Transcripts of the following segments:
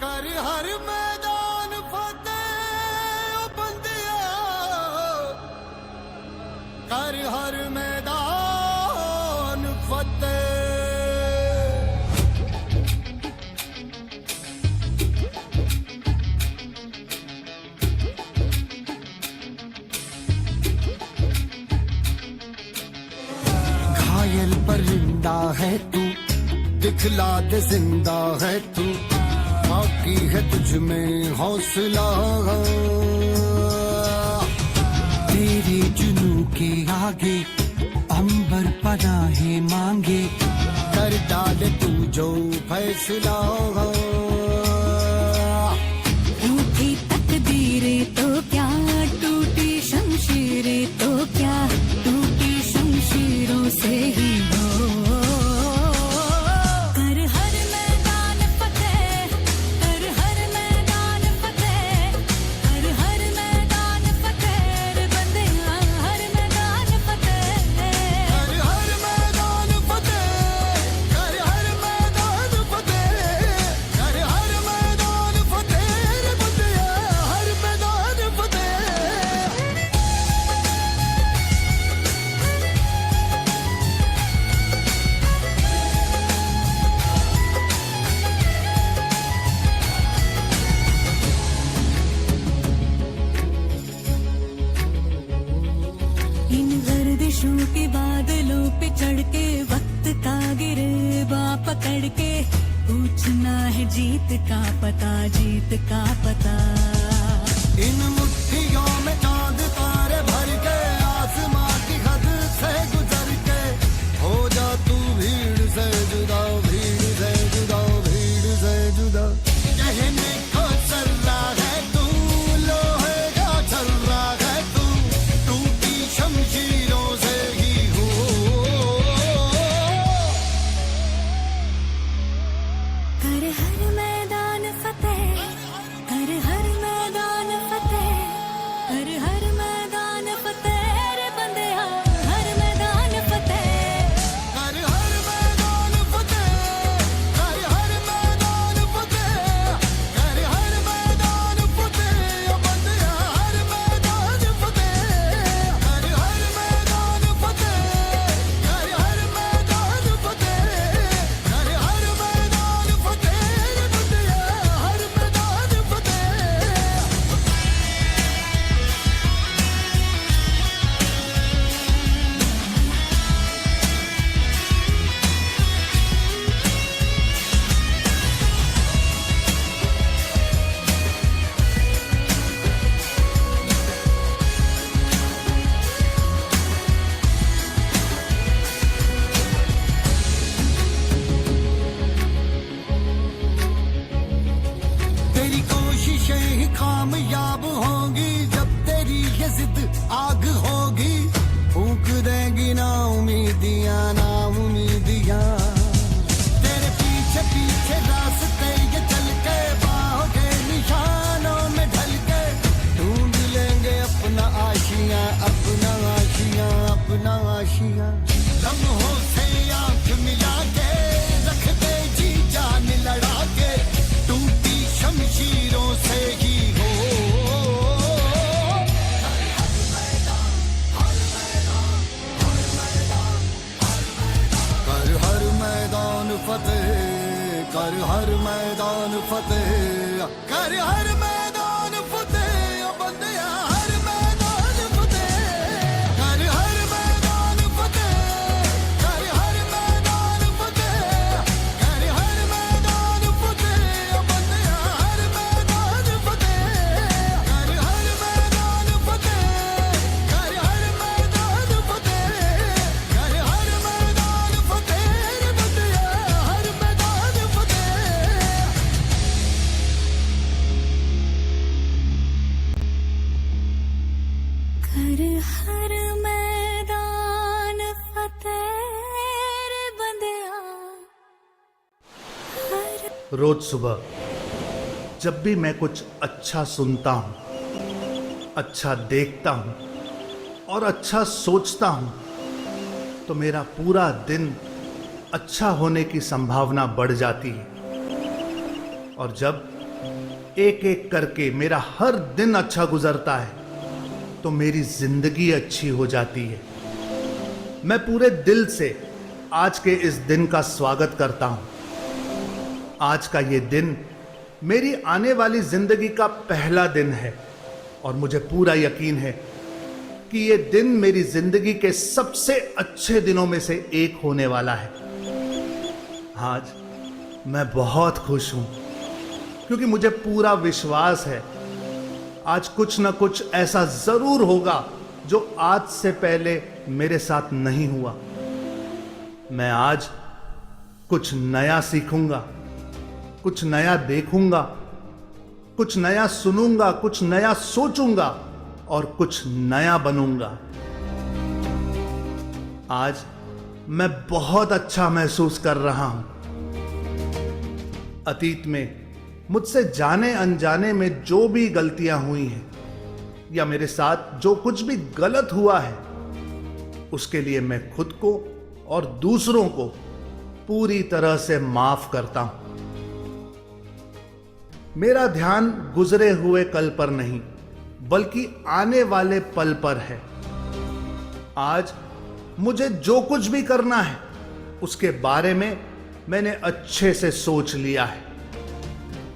कर हर मैदान फतेह ओ बंदिया, कर हर मैदान फतेह। घायल परिंदा है तू, दिखला दे जिंदा है तू, बाकी है तुझ में हौसला। तेरे जुनू के आगे अंबर पनाहे मांगे, कर डाले तू जो फैसला। टूटी तकदीरें तो क्या, टूटी शमशीरें तो क्या, टूटी शमशीरों से ही हो। कर हर मैदान फतेह, कर हर मैदान फतेह, कर हर मैदान फतेह रे बंदिया, हर मैदान फतेह। कर हर मैदान फतेह, कर हर मैदान फतेह, कर हर मैदान फतेह रे बंदिया, हर मैदान फतेह। इन गर्दिशों के बादलों पे चढ़ के, वक्त का गिरबा पकड़ के, पूछना है जीत का पता, जीत का पता। इन मुट्ठियों में चांद तारे भर के, आसमां की हद से गुजर के, हो जा तू भीड़ से जुदा, भीड़ से जुदा, भीड़ से जुदा। कहने को चल रहा है तू, लोहे का चल रहा है तू, टूटी शमशीरों से ही हो। कर हर मैदान फतेह, कर हर मैदान फतेह, कर हर मैदान फतेह रे बंदिया, हर मैदान फतेह। कर हर मैदान फतेह, कर हर मैदान फतेह, कर हर मैदान फतेह ओ बंदिया, हर मैदान फतेह। कर हर मैदान फतेह, कर हर मैदान फतेह, कर हर मैदान फतेह रे बंदिया, हर मैदान फतेह। तेरी कोशिशें ही कामयाब होंगी, जब तेरी ये जिद आग होगी, फूंक देंगी ना उम्मीदियां, ना उम्मीदियां। तेरे पीछे पीछे रास्ते ये चल के, बाहों के निशानों में ढल के, ढूंढ लेंगे अपना आशियां, अपना आशियां, अपना आशियां। लम्हों से आंख मिला के, रख दे जी जान लड़ा के, टूटी शमशीरों से ही हो। कर हर मैदान फतेह, कर हर मैदान फतेह, कर हर मैदान फतेह ओ बंदिया, हर मैदान फतेह। कर हर मैदान फतेह, कर हर मैदान फतेह, कर हर मैदान फतेह ओ बंदिया, हर मैदान फतेह। कर हर मैदान फतेह, कर हर मैदान फतेह, कर हर मैदान फतेह रे बंदिया, हर मैदान फतेह। कर हर मैदान फतेह रे बंदिया, हर। रोज सुबह जब भी मैं कुछ अच्छा सुनता हूं, अच्छा देखता हूं और अच्छा सोचता हूं, तो मेरा पूरा दिन अच्छा होने की संभावना बढ़ जाती है। और जब एक एक करके मेरा हर दिन अच्छा गुजरता है तो मेरी जिंदगी अच्छी हो जाती है। मैं पूरे दिल से आज के इस दिन का स्वागत करता हूं। आज का ये दिन मेरी आने वाली जिंदगी का पहला दिन है और मुझे पूरा यकीन है कि ये दिन मेरी जिंदगी के सबसे अच्छे दिनों में से एक होने वाला है। आज मैं बहुत खुश हूं क्योंकि मुझे पूरा विश्वास है आज कुछ ना कुछ ऐसा जरूर होगा जो आज से पहले मेरे साथ नहीं हुआ। मैं आज कुछ नया सीखूंगा, कुछ नया देखूंगा, कुछ नया सुनूंगा, कुछ नया सोचूंगा और कुछ नया बनूंगा। आज मैं बहुत अच्छा महसूस कर रहा हूं। अतीत में मुझसे जाने अनजाने में जो भी गलतियां हुई हैं या मेरे साथ जो कुछ भी गलत हुआ है उसके लिए मैं खुद को और दूसरों को पूरी तरह से माफ करता हूं। मेरा ध्यान गुजरे हुए कल पर नहीं बल्कि आने वाले पल पर है। आज मुझे जो कुछ भी करना है उसके बारे में मैंने अच्छे से सोच लिया है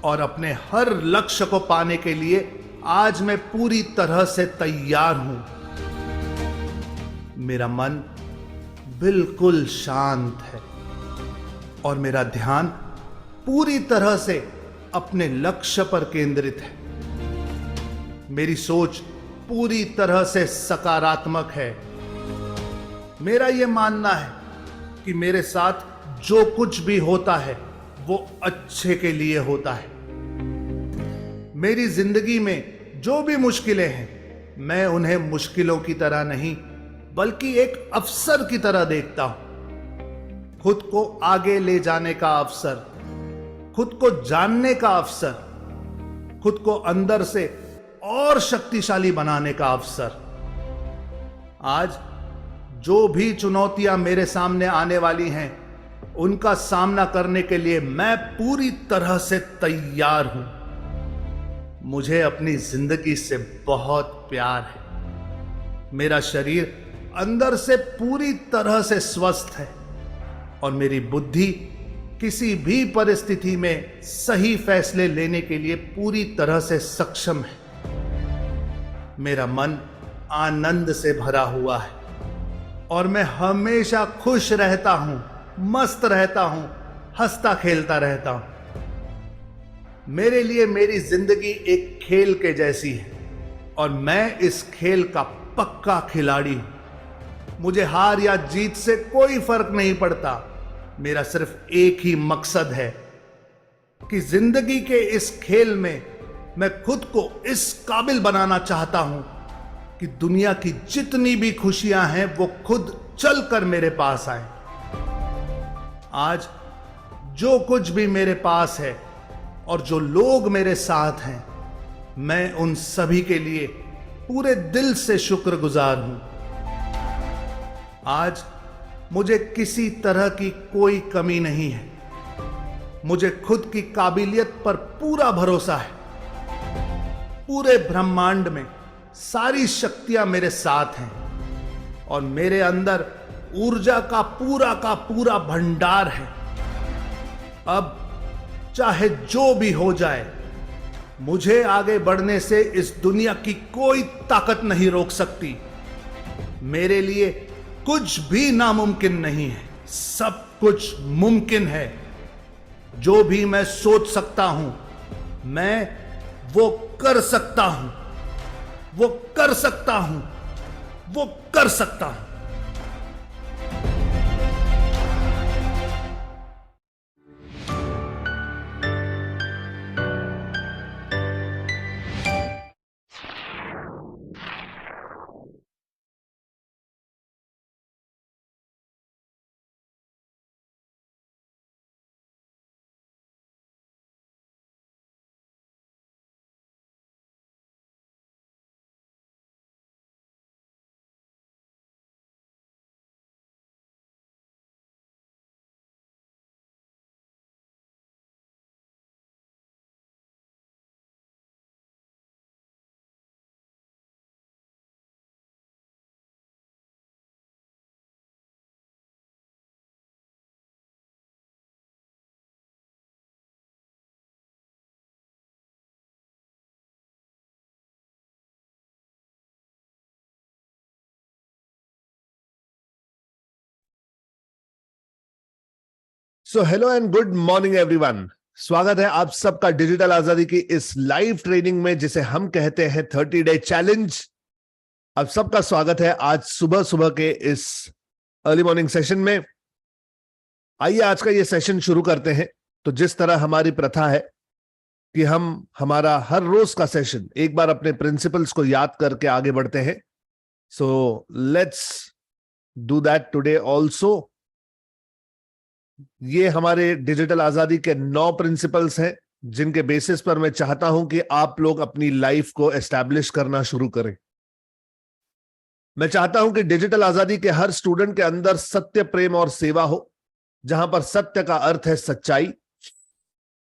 और अपने हर लक्ष्य को पाने के लिए आज मैं पूरी तरह से तैयार हूं। मेरा मन बिल्कुल शांत है और मेरा ध्यान पूरी तरह से अपने लक्ष्य पर केंद्रित है। मेरी सोच पूरी तरह से सकारात्मक है। मेरा यह मानना है कि मेरे साथ जो कुछ भी होता है वो अच्छे के लिए होता है। मेरी जिंदगी में जो भी मुश्किलें हैं मैं उन्हें मुश्किलों की तरह नहीं बल्कि एक अवसर की तरह देखता हूं। खुद को आगे ले जाने का अवसर, खुद को जानने का अवसर, खुद को अंदर से और शक्तिशाली बनाने का अवसर। आज जो भी चुनौतियां मेरे सामने आने वाली हैं उनका सामना करने के लिए मैं पूरी तरह से तैयार हूं। मुझे अपनी जिंदगी से बहुत प्यार है। मेरा शरीर अंदर से पूरी तरह से स्वस्थ है और मेरी बुद्धि किसी भी परिस्थिति में सही फैसले लेने के लिए पूरी तरह से सक्षम है। मेरा मन आनंद से भरा हुआ है और मैं हमेशा खुश रहता हूं, मस्त रहता हूं, हंसता खेलता रहता हूं। मेरे लिए मेरी जिंदगी एक खेल के जैसी है और मैं इस खेल का पक्का खिलाड़ी हूं। मुझे हार या जीत से कोई फर्क नहीं पड़ता। मेरा सिर्फ एक ही मकसद है कि जिंदगी के इस खेल में मैं खुद को इस काबिल बनाना चाहता हूं कि दुनिया की जितनी भी खुशियां हैं वो खुद चलकर मेरे पास आए। आज जो कुछ भी मेरे पास है और जो लोग मेरे साथ हैं मैं उन सभी के लिए पूरे दिल से शुक्रगुजार हूं। आज मुझे किसी तरह की कोई कमी नहीं है। मुझे खुद की काबिलियत पर पूरा भरोसा है। पूरे ब्रह्मांड में सारी शक्तियां मेरे साथ हैं और मेरे अंदर ऊर्जा का पूरा भंडार है। अब चाहे जो भी हो जाए मुझे आगे बढ़ने से इस दुनिया की कोई ताकत नहीं रोक सकती। मेरे लिए कुछ भी नामुमकिन नहीं है, सब कुछ मुमकिन है। जो भी मैं सोच सकता हूं मैं वो कर सकता हूं, वो कर सकता हूं, वो कर सकता हूं। So hello and good morning everyone. स्वागत है आप सबका डिजिटल आजादी की इस लाइव ट्रेनिंग में जिसे हम कहते हैं 30 डे चैलेंज। आप सबका स्वागत है आज सुबह सुबह के इस अर्ली मॉर्निंग सेशन में। आइए आज का ये सेशन शुरू करते हैं। तो जिस तरह हमारी प्रथा है कि हम हमारा हर रोज का सेशन एक बार अपने प्रिंसिपल्स को याद करके आगे बढ़ते हैं। So let's do that today also. ये हमारे डिजिटल आजादी के 9 प्रिंसिपल्स हैं जिनके बेसिस पर मैं चाहता हूं कि आप लोग अपनी लाइफ को एस्टैब्लिश करना शुरू करें। मैं चाहता हूं कि डिजिटल आजादी के हर स्टूडेंट के अंदर सत्य, प्रेम और सेवा हो, जहां पर सत्य का अर्थ है सच्चाई।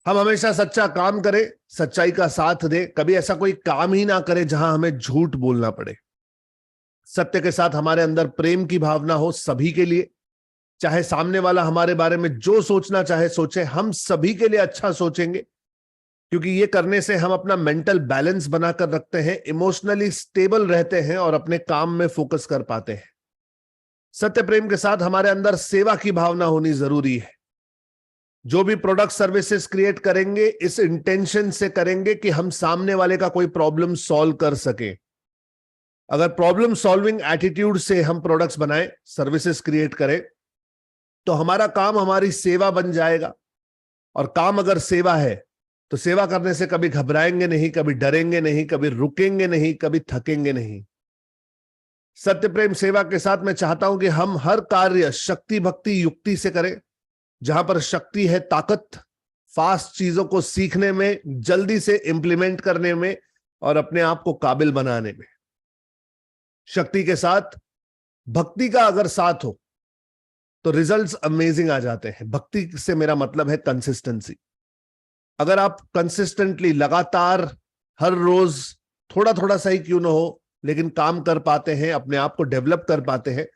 हम हमेशा सच्चा काम करें, सच्चाई का साथ दें, कभी ऐसा कोई काम ही ना करें जहां हमें झूठ बोलना पड़े। सत्य के साथ हमारे अंदर प्रेम की भावना हो सभी के लिए, चाहे सामने वाला हमारे बारे में जो सोचना चाहे सोचे, हम सभी के लिए अच्छा सोचेंगे, क्योंकि ये करने से हम अपना मेंटल बैलेंस बनाकर रखते हैं, इमोशनली स्टेबल रहते हैं और अपने काम में फोकस कर पाते हैं। सत्य प्रेम के साथ हमारे अंदर सेवा की भावना होनी जरूरी है। जो भी प्रोडक्ट सर्विसेज क्रिएट करेंगे इस इंटेंशन से करेंगे कि हम सामने वाले का कोई प्रॉब्लम सॉल्व कर सके। अगर प्रॉब्लम सॉल्विंग एटीट्यूड से हम प्रोडक्ट्स बनाएं, सर्विसेज क्रिएट करें, तो हमारा काम हमारी सेवा बन जाएगा। और काम अगर सेवा है तो सेवा करने से कभी घबराएंगे नहीं, कभी डरेंगे नहीं, कभी रुकेंगे नहीं, कभी थकेंगे नहीं। सत्य प्रेम सेवा के साथ मैं चाहता हूं कि हम हर कार्य शक्ति भक्ति युक्ति से करें। जहां पर शक्ति है, ताकत, फास्ट चीजों को सीखने में, जल्दी से इंप्लीमेंट करने में और अपने आप को काबिल बनाने में। शक्ति के साथ भक्ति का अगर साथ हो तो रिजल्ट्स अमेजिंग आ जाते हैं। भक्ति से मेरा मतलब है कंसिस्टेंसी। अगर आप कंसिस्टेंटली लगातार हर रोज थोड़ा थोड़ा सही क्यों ना हो लेकिन काम कर पाते हैं, अपने आप को डेवलप कर पाते हैं,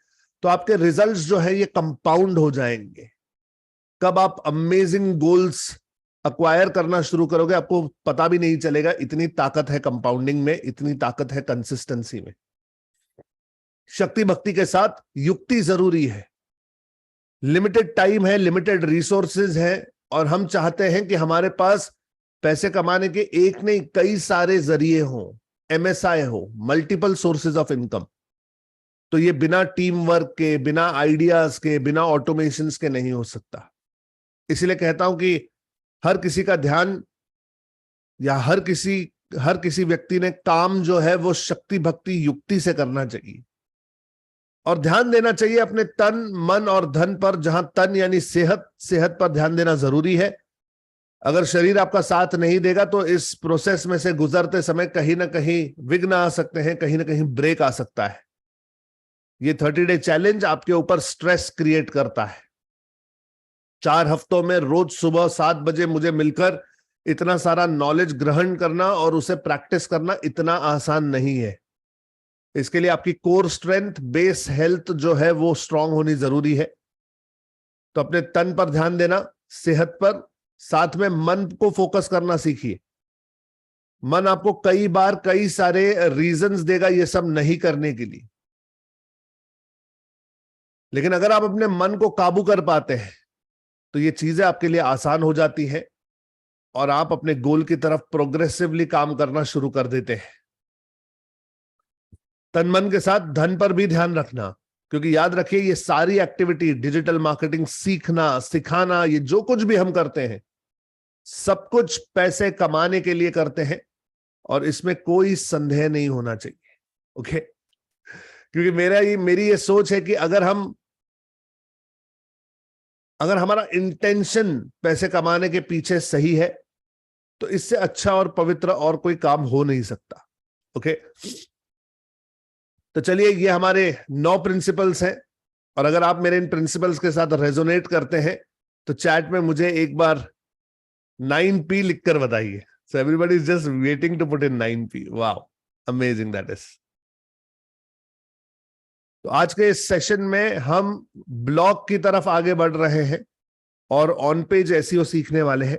तो आपके रिजल्ट्स जो है ये कंपाउंड हो जाएंगे। कब आप अमेजिंग गोल्स अक्वायर करना शुरू करोगे आपको पता भी नहीं चलेगा। इतनी ताकत है कंपाउंडिंग में, इतनी ताकत है कंसिस्टेंसी में। शक्ति भक्ति के साथ युक्ति जरूरी है। लिमिटेड टाइम है, लिमिटेड रिसोर्सेज है और हम चाहते हैं कि हमारे पास पैसे कमाने के एक नहीं कई सारे जरिए हों, एमएसआई हो, मल्टीपल सोर्सेज ऑफ इनकम। तो ये बिना टीम वर्क के, बिना आइडियाज के, बिना ऑटोमेशंस के नहीं हो सकता। इसलिए कहता हूं कि हर किसी का ध्यान या हर किसी व्यक्ति ने काम जो है वो शक्ति भक्ति युक्ति से करना चाहिए और ध्यान देना चाहिए अपने तन, मन और धन पर। जहां तन यानी सेहत पर ध्यान देना जरूरी है। अगर शरीर आपका साथ नहीं देगा तो इस प्रोसेस में से गुजरते समय कहीं ना कहीं विघ्न आ सकते हैं, कहीं ना कहीं ब्रेक आ सकता है। ये 30 डे चैलेंज आपके ऊपर स्ट्रेस क्रिएट करता है। 4 हफ्तों में रोज सुबह 7 बजे मुझे मिलकर इतना सारा नॉलेज ग्रहण करना और उसे प्रैक्टिस करना इतना आसान नहीं है। इसके लिए आपकी कोर स्ट्रेंथ, बेस हेल्थ जो है वो स्ट्रांग होनी जरूरी है। तो अपने तन पर ध्यान देना, सेहत पर, साथ में मन को फोकस करना सीखिए। मन आपको कई बार कई सारे रीजंस देगा ये सब नहीं करने के लिए, लेकिन अगर आप अपने मन को काबू कर पाते हैं तो ये चीजें आपके लिए आसान हो जाती है और आप अपने गोल की तरफ प्रोग्रेसिवली काम करना शुरू कर देते हैं। तन मन के साथ धन पर भी ध्यान रखना, क्योंकि याद रखिए ये सारी एक्टिविटी, डिजिटल मार्केटिंग, सीखना, सिखाना, ये जो कुछ भी हम करते हैं सब कुछ पैसे कमाने के लिए करते हैं और इसमें कोई संदेह नहीं होना चाहिए। ओके, क्योंकि मेरी ये सोच है कि अगर हमारा इंटेंशन पैसे कमाने के पीछे सही है तो इससे अच्छा और पवित्र और कोई काम हो नहीं सकता। ओके, तो चलिए ये हमारे 9 प्रिंसिपल्स हैं और अगर आप मेरे इन प्रिंसिपल्स के साथ रेजोनेट करते हैं तो चैट में मुझे एक बार 9P लिखकर बताइए। So everybody is just waiting to put in 9P। Wow, amazing that is. तो आज के इस सेशन में हम ब्लॉग की तरफ आगे बढ़ रहे हैं और ऑन पेज एसईओ सीखने वाले हैं।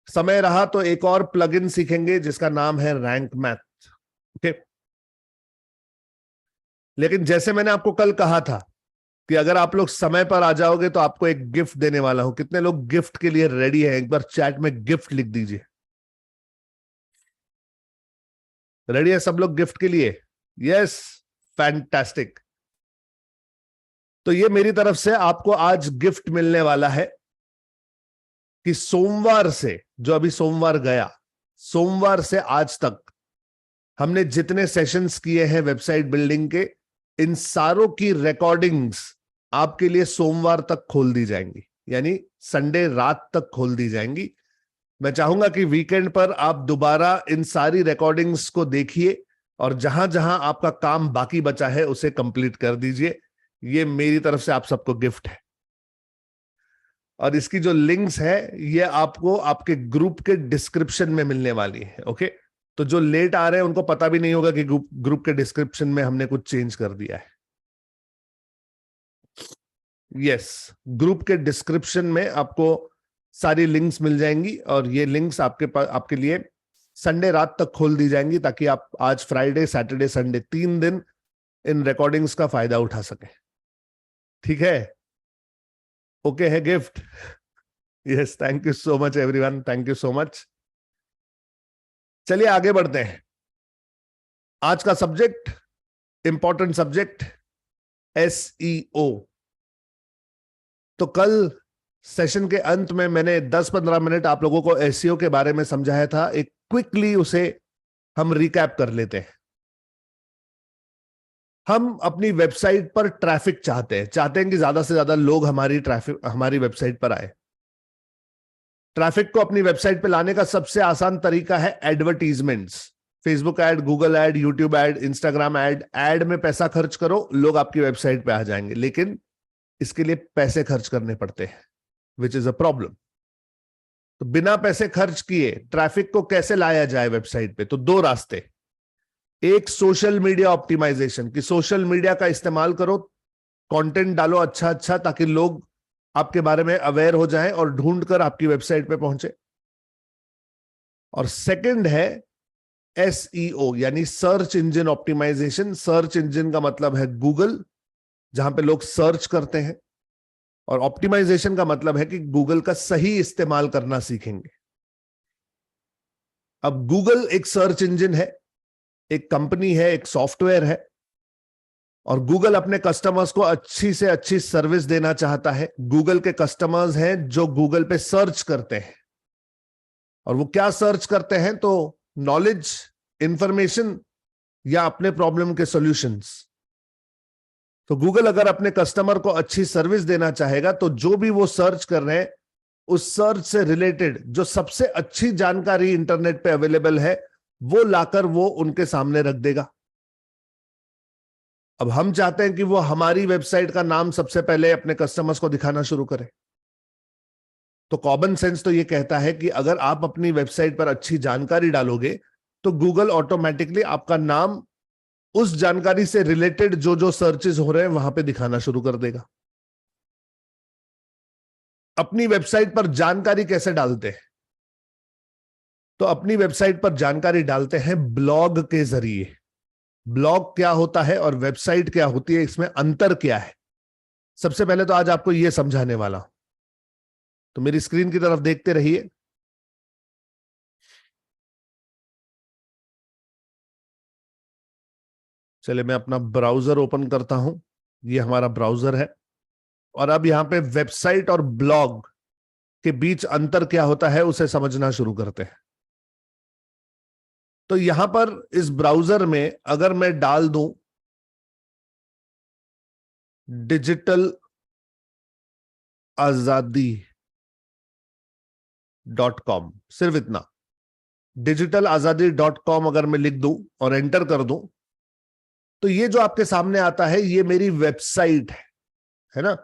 समय रहा तो एक और प्लगइन सीखेंगे जिसका नाम है रैंक मैथ। ओके, लेकिन जैसे मैंने आपको कल कहा था कि अगर आप लोग समय पर आ जाओगे तो आपको एक गिफ्ट देने वाला हूं। कितने लोग गिफ्ट के लिए रेडी हैं? एक बार चैट में गिफ्ट लिख दीजिए। रेडी है सब लोग गिफ्ट के लिए? Yes, fantastic. तो ये मेरी तरफ से आपको आज गिफ्ट मिलने वाला है कि सोमवार से, जो अभी सोमवार गया, सोमवार से आज तक हमने जितने सेशंस किए हैं वेबसाइट बिल्डिंग के, इन सारों की रिकॉर्डिंग्स आपके लिए सोमवार तक खोल दी जाएंगी, यानी संडे रात तक खोल दी जाएंगी। मैं चाहूंगा कि वीकेंड पर आप दोबारा इन सारी रिकॉर्डिंग्स को देखिए और जहां जहां आपका काम बाकी बचा है उसे कंप्लीट कर दीजिए। ये मेरी तरफ से आप सबको गिफ्ट है। और इसकी जो लिंक्स है ये आपको आपके ग्रुप के डिस्क्रिप्शन में मिलने वाली है। ओके, तो जो लेट आ रहे हैं उनको पता भी नहीं होगा कि ग्रुप के डिस्क्रिप्शन में हमने कुछ चेंज कर दिया है। यस, ग्रुप के डिस्क्रिप्शन में आपको सारी लिंक्स मिल जाएंगी और ये लिंक्स आपके लिए संडे रात तक खोल दी जाएंगी ताकि आप आज फ्राइडे, सैटरडे, संडे 3 दिन इन रिकॉर्डिंग्स का फायदा उठा सके। ठीक है? ओके है gift? Yes, thank you so much everyone, thank you so much. चलिए आगे बढ़ते हैं। आज का सब्जेक्ट, इंपॉर्टेंट सब्जेक्ट, SEO। तो कल सेशन के अंत में मैंने 10-15 मिनट आप लोगों को SEO के बारे में समझाया था। एक क्विकली उसे हम रिकैप कर लेते हैं। हम अपनी वेबसाइट पर ट्रैफिक चाहते हैं कि ज्यादा से ज्यादा लोग हमारी वेबसाइट पर आए। ट्रैफिक को अपनी वेबसाइट पे लाने का सबसे आसान तरीका है advertisements. Facebook ad, Google add, YouTube add, Instagram add में पैसा खर्च करो, लोग आपकी वेबसाइट पे आ जाएंगे। लेकिन इसके लिए पैसे खर्च करने पड़ते हैं, विच इज अ प्रॉब्लम। तो बिना पैसे खर्च किए ट्रैफिक को कैसे लाया जाए वेबसाइट पे? तो 2 रास्ते। एक, सोशल मीडिया ऑप्टिमाइजेशन, कि सोशल मीडिया का इस्तेमाल करो, कंटेंट डालो अच्छा ताकि लोग आपके बारे में अवेयर हो जाएं और ढूंढकर आपकी वेबसाइट पे पहुंचे। और सेकंड है SEO, यानी search engine optimization. Search engine का मतलब है गूगल, जहां पे लोग सर्च करते हैं, और ऑप्टिमाइजेशन का मतलब है कि गूगल का सही इस्तेमाल करना सीखेंगे। अब गूगल एक सर्च इंजन है, एक कंपनी है, एक सॉफ्टवेयर है, और गूगल अपने कस्टमर्स को अच्छी से अच्छी सर्विस देना चाहता है। गूगल के कस्टमर्स हैं जो गूगल पे सर्च करते हैं, और वो क्या सर्च करते हैं? तो नॉलेज, इंफॉर्मेशन, या अपने प्रॉब्लम के सॉल्यूशंस। तो गूगल अगर अपने कस्टमर को अच्छी सर्विस देना चाहेगा तो जो भी वो सर्च कर रहे हैं उस सर्च से रिलेटेड जो सबसे अच्छी जानकारी इंटरनेट पे अवेलेबल है वो लाकर वो उनके सामने रख देगा। अब हम चाहते हैं कि वो हमारी वेबसाइट का नाम सबसे पहले अपने कस्टमर्स को दिखाना शुरू करें। तो कॉमन सेंस तो ये कहता है कि अगर आप अपनी वेबसाइट पर अच्छी जानकारी डालोगे तो गूगल ऑटोमेटिकली आपका नाम उस जानकारी से रिलेटेड जो सर्चेस हो रहे हैं वहां पे दिखाना शुरू कर देगा। अपनी वेबसाइट पर जानकारी कैसे डालते हैं? तो अपनी वेबसाइट पर जानकारी डालते हैं ब्लॉग के जरिए। ब्लॉग क्या होता है और वेबसाइट क्या होती है, इसमें अंतर क्या है? सबसे पहले तो आज आपको यह समझाने वाला हूं, तो मेरी स्क्रीन की तरफ देखते रहिए। चलिए मैं अपना ब्राउजर ओपन करता हूं। ये हमारा ब्राउजर है, और अब यहां पे वेबसाइट और ब्लॉग के बीच अंतर क्या होता है उसे समझना शुरू करते हैं। तो यहां पर इस ब्राउजर में अगर मैं डाल दूं digitalazadi.com, सिर्फ इतना, digitalazadi.com अगर मैं लिख दूं और एंटर कर दूं तो ये जो आपके सामने आता है ये मेरी वेबसाइट है ना।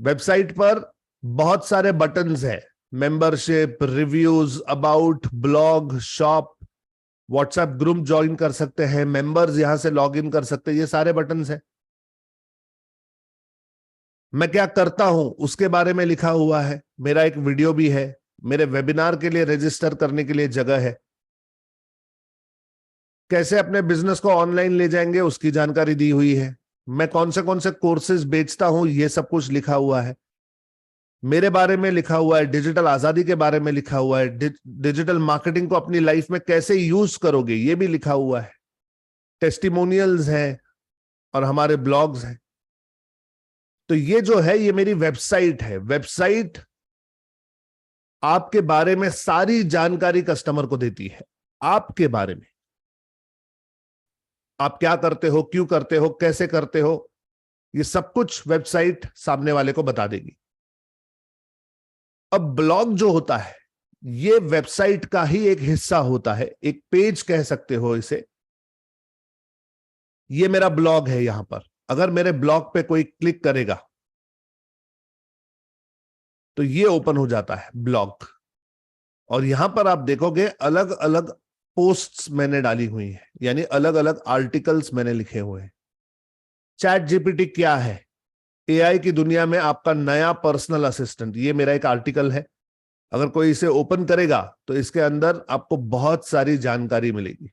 वेबसाइट पर बहुत सारे बटन्स हैं, membership, reviews, about, blog, shop, WhatsApp group join कर सकते हैं, मेंबर्स यहां से लॉग इन कर सकते हैं, ये सारे बटन्स हैं। मैं क्या करता हूं उसके बारे में लिखा हुआ है, मेरा एक वीडियो भी है, मेरे वेबिनार के लिए रजिस्टर करने के लिए जगह है, कैसे अपने बिजनेस को ऑनलाइन ले जाएंगे उसकी जानकारी दी हुई है, मैं कौन से कोर्सेज बेचता हूं ये सब कुछ लिखा हुआ है, मेरे बारे में लिखा हुआ है, डिजिटल आजादी के बारे में लिखा हुआ है, डिजिटल मार्केटिंग को अपनी लाइफ में कैसे यूज करोगे ये भी लिखा हुआ है, टेस्टिमोनियल्स हैं और हमारे ब्लॉग्स हैं। तो ये जो है ये मेरी वेबसाइट है। वेबसाइट आपके बारे में सारी जानकारी कस्टमर को देती है, आपके बारे में, आप क्या करते हो, क्यों करते हो, कैसे करते हो, ये सब कुछ वेबसाइट सामने वाले को बता देगी। अब ब्लॉग जो होता है ये वेबसाइट का ही एक हिस्सा होता है, एक पेज कह सकते हो इसे। ये मेरा ब्लॉग है। यहां पर अगर मेरे ब्लॉग पे कोई क्लिक करेगा तो ये ओपन हो जाता है ब्लॉग, और यहां पर आप देखोगे अलग अलग पोस्ट्स मैंने डाली हुई हैं, यानी अलग अलग आर्टिकल्स मैंने लिखे हुए हैं। चैट जीपीटी क्या है? एआई की दुनिया में आपका नया पर्सनल असिस्टेंट। ये मेरा एक आर्टिकल है, अगर कोई इसे ओपन करेगा तो इसके अंदर आपको बहुत सारी जानकारी मिलेगी।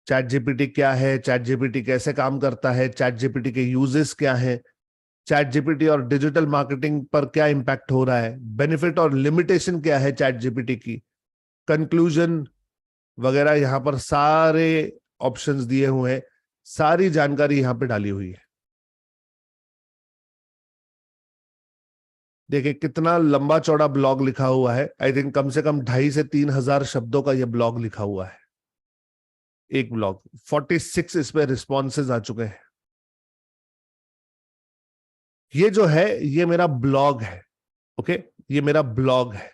चैट जीपीटी क्या है, चैट जीपीटी कैसे काम करता है, चैट जीपीटी के यूजेस क्या हैं, चैट जीपीटी और डिजिटल मार्केटिंग पर क्या इंपैक्ट हो रहा है, बेनिफिट और लिमिटेशन क्या है चैट जीपीटी की, कंक्लूजन वगैरह, यहां पर सारे ऑप्शंस दिए हुए हैं, सारी जानकारी यहां पे डाली हुई है। देखिए कितना लंबा चौड़ा ब्लॉग लिखा हुआ है। आई थिंक कम से कम 2,500 से 3,000 शब्दों का यह ब्लॉग लिखा हुआ है, एक ब्लॉग। 46 इस पे रिस्पॉन्सेज आ चुके हैं। ये जो है ये मेरा ब्लॉग है। ओके, ये मेरा ब्लॉग है।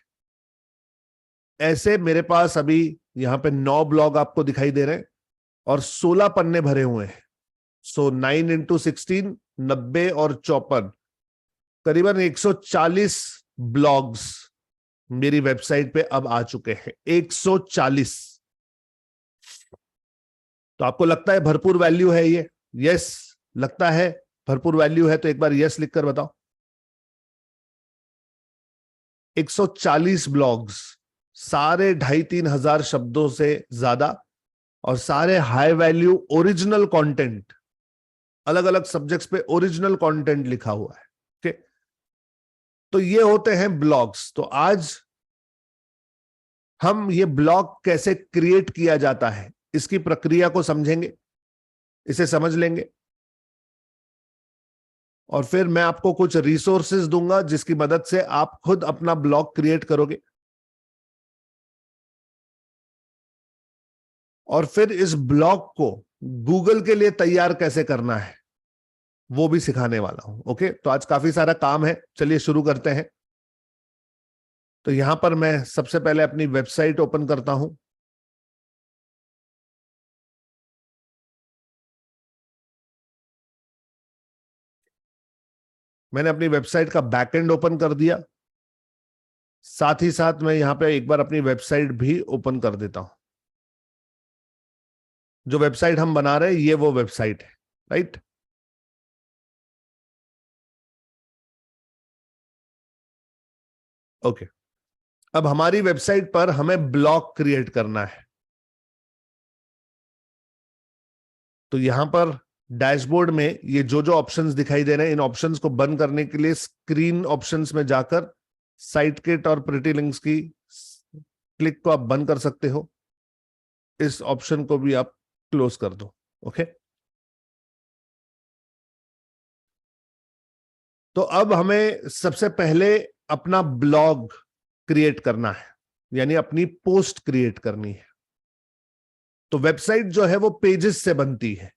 ऐसे मेरे पास अभी यहां पे 9 ब्लॉग आपको दिखाई दे रहे हैं और 16 पन्ने भरे हुए हैं। सो 9 इंटू 16, 90 और 54, करीबन 140 ब्लॉग्स मेरी वेबसाइट पे अब आ चुके हैं। 140। तो आपको लगता है भरपूर वैल्यू है ये? यस, लगता है भरपूर वैल्यू है तो एक बार यस लिखकर बताओ। 140 ब्लॉग्स, सारे 2,500-3 हजार शब्दों से ज्यादा, और सारे हाई वैल्यू ओरिजिनल कंटेंट, अलग अलग सब्जेक्ट्स पे ओरिजिनल कंटेंट लिखा हुआ है। ओके, तो ये होते हैं ब्लॉग्स। तो आज हम ये ब्लॉग कैसे क्रिएट किया जाता है इसकी प्रक्रिया को समझेंगे, इसे समझ लेंगे, और फिर मैं आपको कुछ रिसोर्सेज दूंगा जिसकी मदद से आप खुद अपना ब्लॉग क्रिएट करोगे, और फिर इस ब्लॉग को गूगल के लिए तैयार कैसे करना है वो भी सिखाने वाला हूं। ओके, तो आज काफी सारा काम है, चलिए शुरू करते हैं। तो यहां पर मैं सबसे पहले अपनी वेबसाइट ओपन करता हूं। मैंने अपनी वेबसाइट का बैकएंड ओपन कर दिया, साथ ही साथ मैं यहां पे एक बार अपनी वेबसाइट भी ओपन कर देता हूं। जो वेबसाइट हम बना रहे हैं ये वो वेबसाइट है, राइट? ओके, अब हमारी वेबसाइट पर हमें ब्लॉग क्रिएट करना है। तो यहां पर डैशबोर्ड में ये जो जो ऑप्शंस दिखाई दे रहे हैं, इन ऑप्शंस को बंद करने के लिए स्क्रीन ऑप्शंस में जाकर साइट किट और प्रिटी लिंक्स की क्लिक को आप बंद कर सकते हो। इस ऑप्शन को भी आप क्लोज कर दो। ओके, तो अब हमें सबसे पहले अपना ब्लॉग क्रिएट करना है, यानी अपनी पोस्ट क्रिएट करनी है। तो वेबसाइट जो है वो पेजेस से बनती है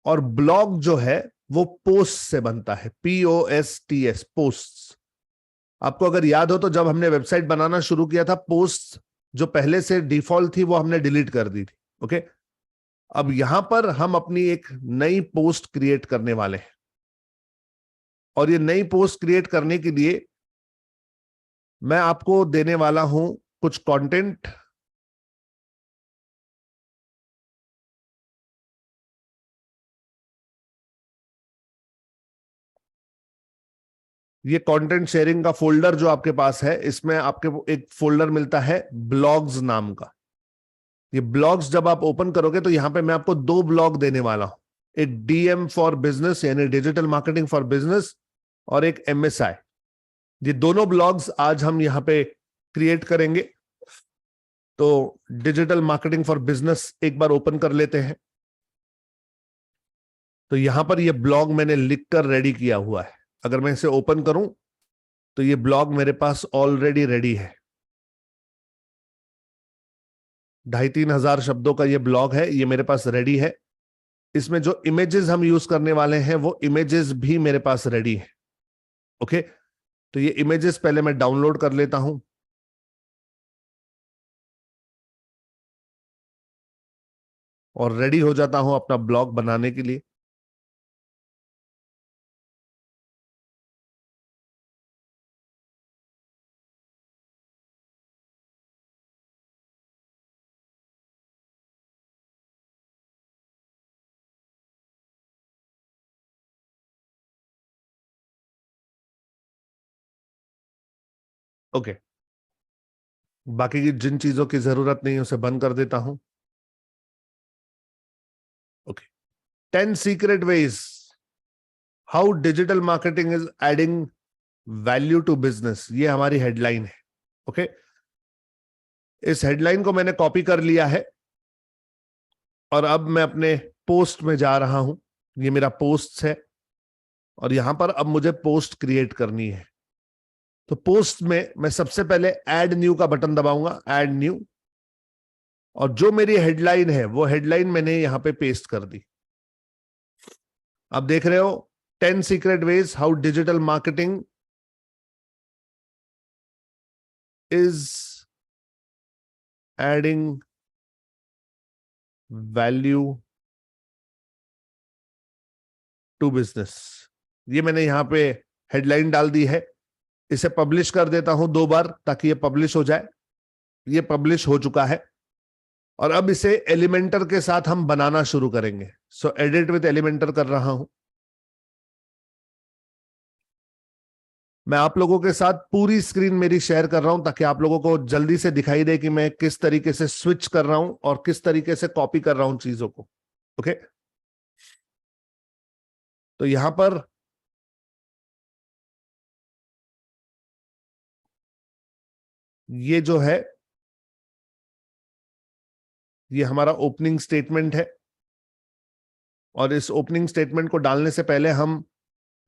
और ब्लॉग जो है वो पोस्ट से बनता है, POSTS, पोस्ट। आपको अगर याद हो तो जब हमने वेबसाइट बनाना शुरू किया था, पोस्ट जो पहले से डिफॉल्ट थी वो हमने डिलीट कर दी थी। ओके, अब यहां पर हम अपनी एक नई पोस्ट क्रिएट करने वाले हैं, और ये नई पोस्ट क्रिएट करने के लिए मैं आपको देने वाला हूं कुछ कंटेंट। ये कंटेंट शेयरिंग का फोल्डर जो आपके पास है, इसमें आपके एक फोल्डर मिलता है ब्लॉग्स नाम का। ये ब्लॉग्स जब आप ओपन करोगे तो यहां पे मैं आपको 2 ब्लॉग देने वाला हूं, एक DM फॉर बिजनेस यानी डिजिटल मार्केटिंग फॉर बिजनेस, और एक MSI। ये दोनों ब्लॉग्स आज हम यहां पे क्रिएट करेंगे। तो डिजिटल मार्केटिंग फॉर बिजनेस एक बार ओपन कर लेते हैं। तो यहां पर ये ब्लॉग मैंने लिखकर रेडी किया हुआ है। अगर मैं इसे ओपन करूं तो ये ब्लॉग मेरे पास ऑलरेडी रेडी है। 2,500-3 हजार शब्दों का ये ब्लॉग है, ये मेरे पास रेडी है। इसमें जो इमेजेस हम यूज करने वाले हैं वो इमेजेस भी मेरे पास रेडी है। ओके, तो ये इमेजेस पहले मैं डाउनलोड कर लेता हूं। और रेडी हो जाता हूं अपना ब्लॉग बनाने के लिए। ओके, बाकी की जिन चीजों की जरूरत नहीं है उसे बंद कर देता हूं। Okay, 10 secret ways how digital marketing is adding value to business, ये हमारी हेडलाइन है। ओके, इस हेडलाइन को मैंने कॉपी कर लिया है और अब मैं अपने पोस्ट में जा रहा हूं। ये मेरा पोस्ट है और यहां पर अब मुझे पोस्ट क्रिएट करनी है। तो पोस्ट में मैं सबसे पहले ऐड न्यू का बटन दबाऊंगा, ऐड न्यू, और जो मेरी हेडलाइन है वो हेडलाइन मैंने यहां पे पेस्ट कर दी। आप देख रहे हो 10 secret ways how digital marketing is adding value to business. ये मैंने यहां पे हेडलाइन डाल दी है। इसे पब्लिश कर देता हूं 2 बार ताकि ये पब्लिश हो जाए। ये पब्लिश हो चुका है और अब इसे एलिमेंटर के साथ हम बनाना शुरू करेंगे। सो एडिट विद एलिमेंटर कर रहा हूं। मैं आप लोगों के साथ पूरी स्क्रीन मेरी शेयर कर रहा हूं ताकि आप लोगों को जल्दी से दिखाई दे कि मैं किस तरीके से स्विच कर रहा हूं और किस तरीके से कॉपी कर रहा हूं चीजों को। ओके, तो यहां पर ये जो है ये हमारा ओपनिंग स्टेटमेंट है और इस ओपनिंग स्टेटमेंट को डालने से पहले हम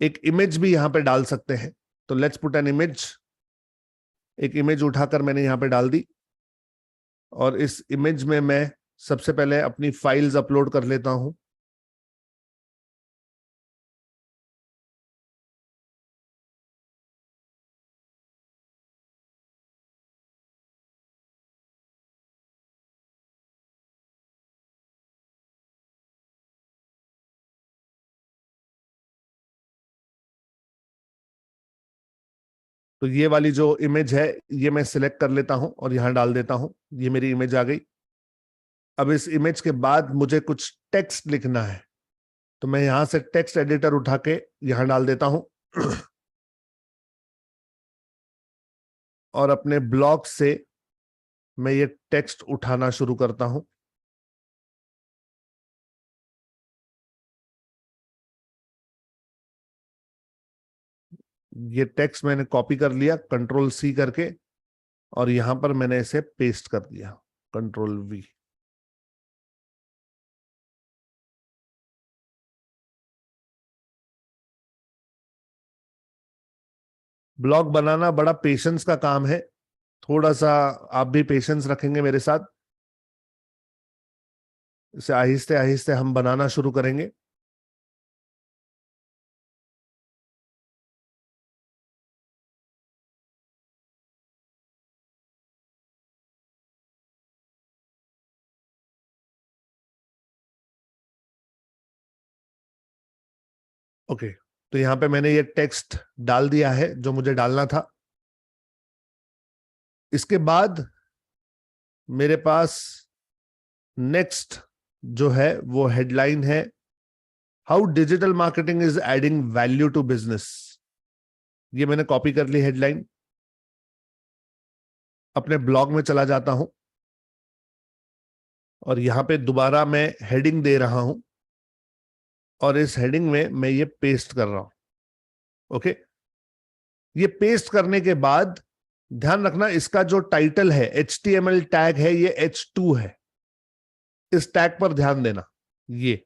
एक इमेज भी यहां पे डाल सकते हैं। तो लेट्स पुट एन इमेज। एक इमेज उठाकर मैंने यहां पे डाल दी और इस इमेज में मैं सबसे पहले अपनी फाइल्स अपलोड कर लेता हूं। तो ये वाली जो इमेज है ये मैं सिलेक्ट कर लेता हूं और यहां डाल देता हूं। ये मेरी इमेज आ गई। अब इस इमेज के बाद मुझे कुछ टेक्स्ट लिखना है तो मैं यहां से टेक्स्ट एडिटर उठा के यहां डाल देता हूं और अपने ब्लॉग से मैं ये टेक्स्ट उठाना शुरू करता हूं। ये टेक्स्ट मैंने कॉपी कर लिया Ctrl+C करके और यहां पर मैंने इसे पेस्ट कर दिया Ctrl+V। ब्लॉग बनाना बड़ा पेशेंस का काम है। थोड़ा सा आप भी पेशेंस रखेंगे मेरे साथ। इसे आहिस्ते आहिस्ते हम बनाना शुरू करेंगे। ओके, तो यहां पे मैंने ये टेक्स्ट डाल दिया है जो मुझे डालना था। इसके बाद मेरे पास नेक्स्ट जो है वो हेडलाइन है how digital marketing is adding value to business. ये मैंने कॉपी कर ली हेडलाइन। अपने ब्लॉग में चला जाता हूं और यहां पे दोबारा मैं हेडिंग दे रहा हूं और इस हेडिंग में मैं ये पेस्ट कर रहा हूं। ओके, ये पेस्ट करने के बाद ध्यान रखना इसका जो टाइटल है HTML टैग है ये H2 है। इस टैग पर ध्यान देना, ये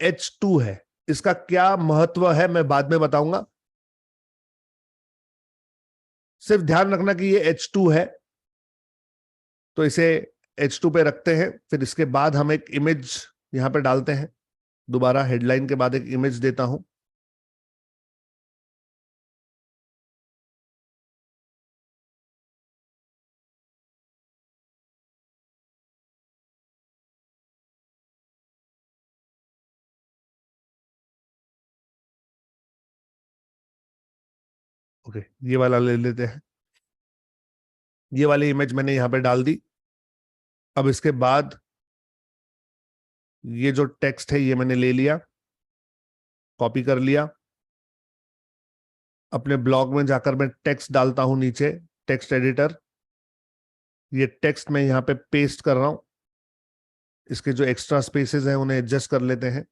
H2 है। इसका क्या महत्व है मैं बाद में बताऊंगा, सिर्फ ध्यान रखना कि ये H2 है। तो इसे H2 पे रखते हैं, फिर इसके बाद हम एक इमेज यहां पे डालते हैं। दोबारा हेडलाइन के बाद एक इमेज देता हूं। ओके, ये वाला ले लेते हैं। ये वाली इमेज मैंने यहां पे डाल दी। अब इसके बाद ये जो टेक्स्ट है ये मैंने ले लिया, कॉपी कर लिया। अपने ब्लॉग में जाकर मैं टेक्स्ट डालता हूं नीचे, टेक्स्ट एडिटर। ये टेक्स्ट मैं यहां पे पेस्ट कर रहा हूं। इसके जो एक्स्ट्रा स्पेसेस हैं उन्हें एडजस्ट कर लेते हैं।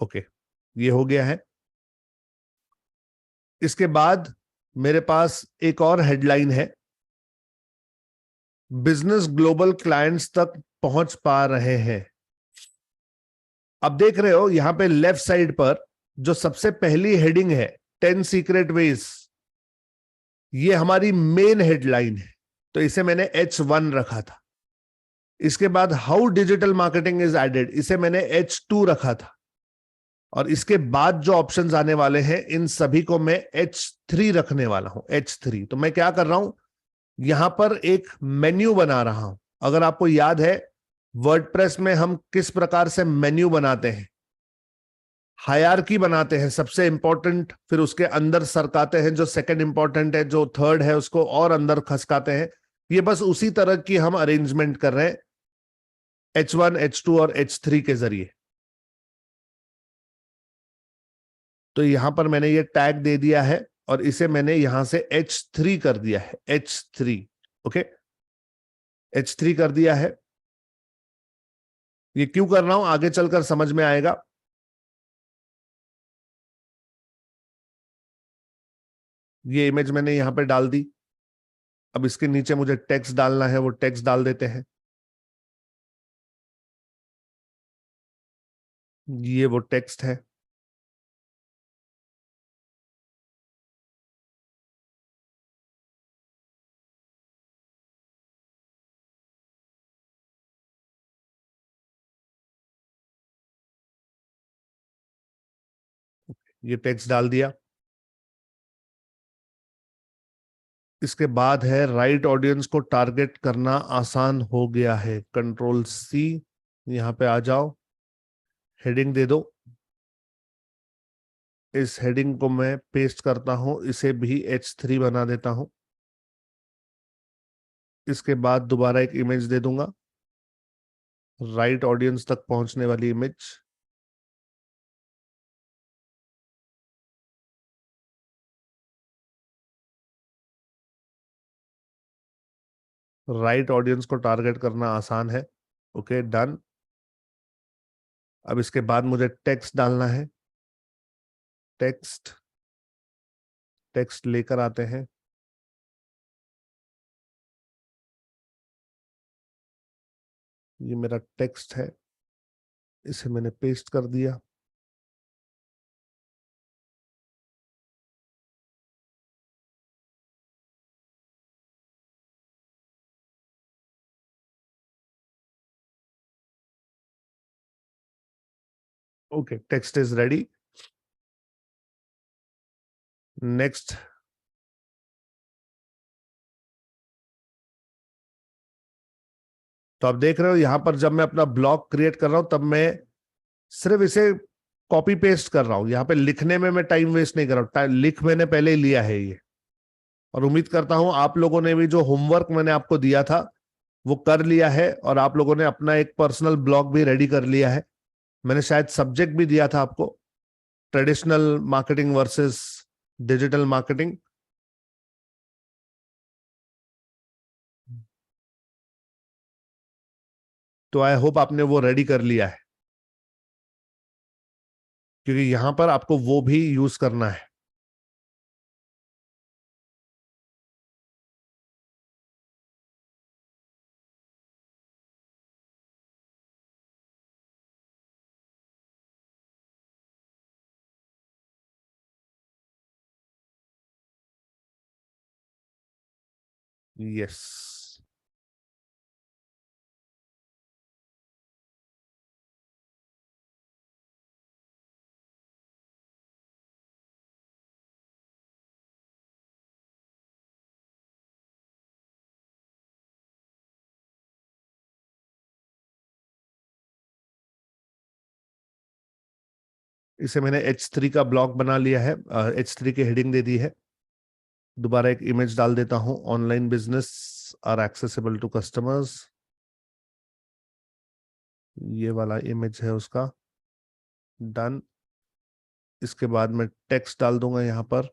ओके, ये हो गया है। इसके बाद मेरे पास एक और हेडलाइन है, बिजनेस ग्लोबल क्लाइंट्स तक पहुंच पा रहे हैं। अब देख रहे हो यहां पे लेफ्ट साइड पर जो सबसे पहली हेडिंग है 10 सीक्रेट वेज, ये हमारी मेन हेडलाइन है, तो इसे मैंने H1 रखा था। इसके बाद how digital marketing is added, इसे मैंने H2 रखा था। और इसके बाद जो ऑप्शंस आने वाले हैं इन सभी को मैं H3 रखने वाला हूं, H3। तो मैं क्या कर रहा हूं, यहां पर एक मेन्यू बना रहा हूं। अगर आपको याद है वर्डप्रेस में हम किस प्रकार से मेन्यू बनाते हैं, हायरार्की बनाते हैं, सबसे इंपॉर्टेंट, फिर उसके अंदर सरकाते हैं, जो सेकंड इंपॉर्टेंट है, जो थर्ड है उसको और अंदर खसकाते हैं। ये बस उसी तरह की हम अरेंजमेंट कर रहे हैं H1, H2 और H3 के जरिए। तो यहां पर मैंने ये टैग दे दिया है और इसे मैंने यहां से H3 कर दिया है, H3। ओके, H3 कर दिया है। ये क्यों कर रहा हूं आगे चलकर समझ में आएगा। ये इमेज मैंने यहां पे डाल दी। अब इसके नीचे मुझे टेक्स्ट डालना है, वो टेक्स्ट डाल देते हैं। ये वो टेक्स्ट है। ये टेक्स्ट डाल दिया। इसके बाद है राइट ऑडियंस को टारगेट करना आसान हो गया है, Ctrl+C, यहां पे आ जाओ, हेडिंग दे दो। इस हेडिंग को मैं पेस्ट करता हूं, इसे भी H3 बना देता हूं। इसके बाद दोबारा एक इमेज दे दूंगा, राइट ऑडियंस तक पहुंचने वाली इमेज। राइट ऑडियंस को टारगेट करना आसान है। Okay, done. अब इसके बाद मुझे टेक्स्ट डालना है। टेक्स्ट लेकर आते हैं। ये मेरा टेक्स्ट है, इसे मैंने पेस्ट कर दिया। Okay, text is ready. Next, तो आप देख रहे हो यहां पर जब मैं अपना ब्लॉग क्रिएट कर रहा हूं तब मैं सिर्फ इसे कॉपी पेस्ट कर रहा हूं। यहां पे लिखने में मैं टाइम वेस्ट नहीं कर रहा हूं, लिख मैंने पहले ही लिया है ये। और उम्मीद करता हूं आप लोगों ने भी जो होमवर्क मैंने आपको दिया था वो कर लिया है और आप लोगों ने अपना एक पर्सनल ब्लॉग भी रेडी कर लिया है। मैंने शायद सब्जेक्ट भी दिया था आपको, traditional marketing versus digital marketing, तो आई होप आपने वो रेडी कर लिया है, क्योंकि यहां पर आपको वो भी यूज करना है। यस, इसे मैंने H3 का ब्लॉक बना लिया है, H3 की हेडिंग दे दी है। दोबारा एक इमेज डाल देता हूं, online business are accessible to customers, ये वाला इमेज है उसका। डन। इसके बाद मैं टेक्स्ट डाल दूंगा यहां पर,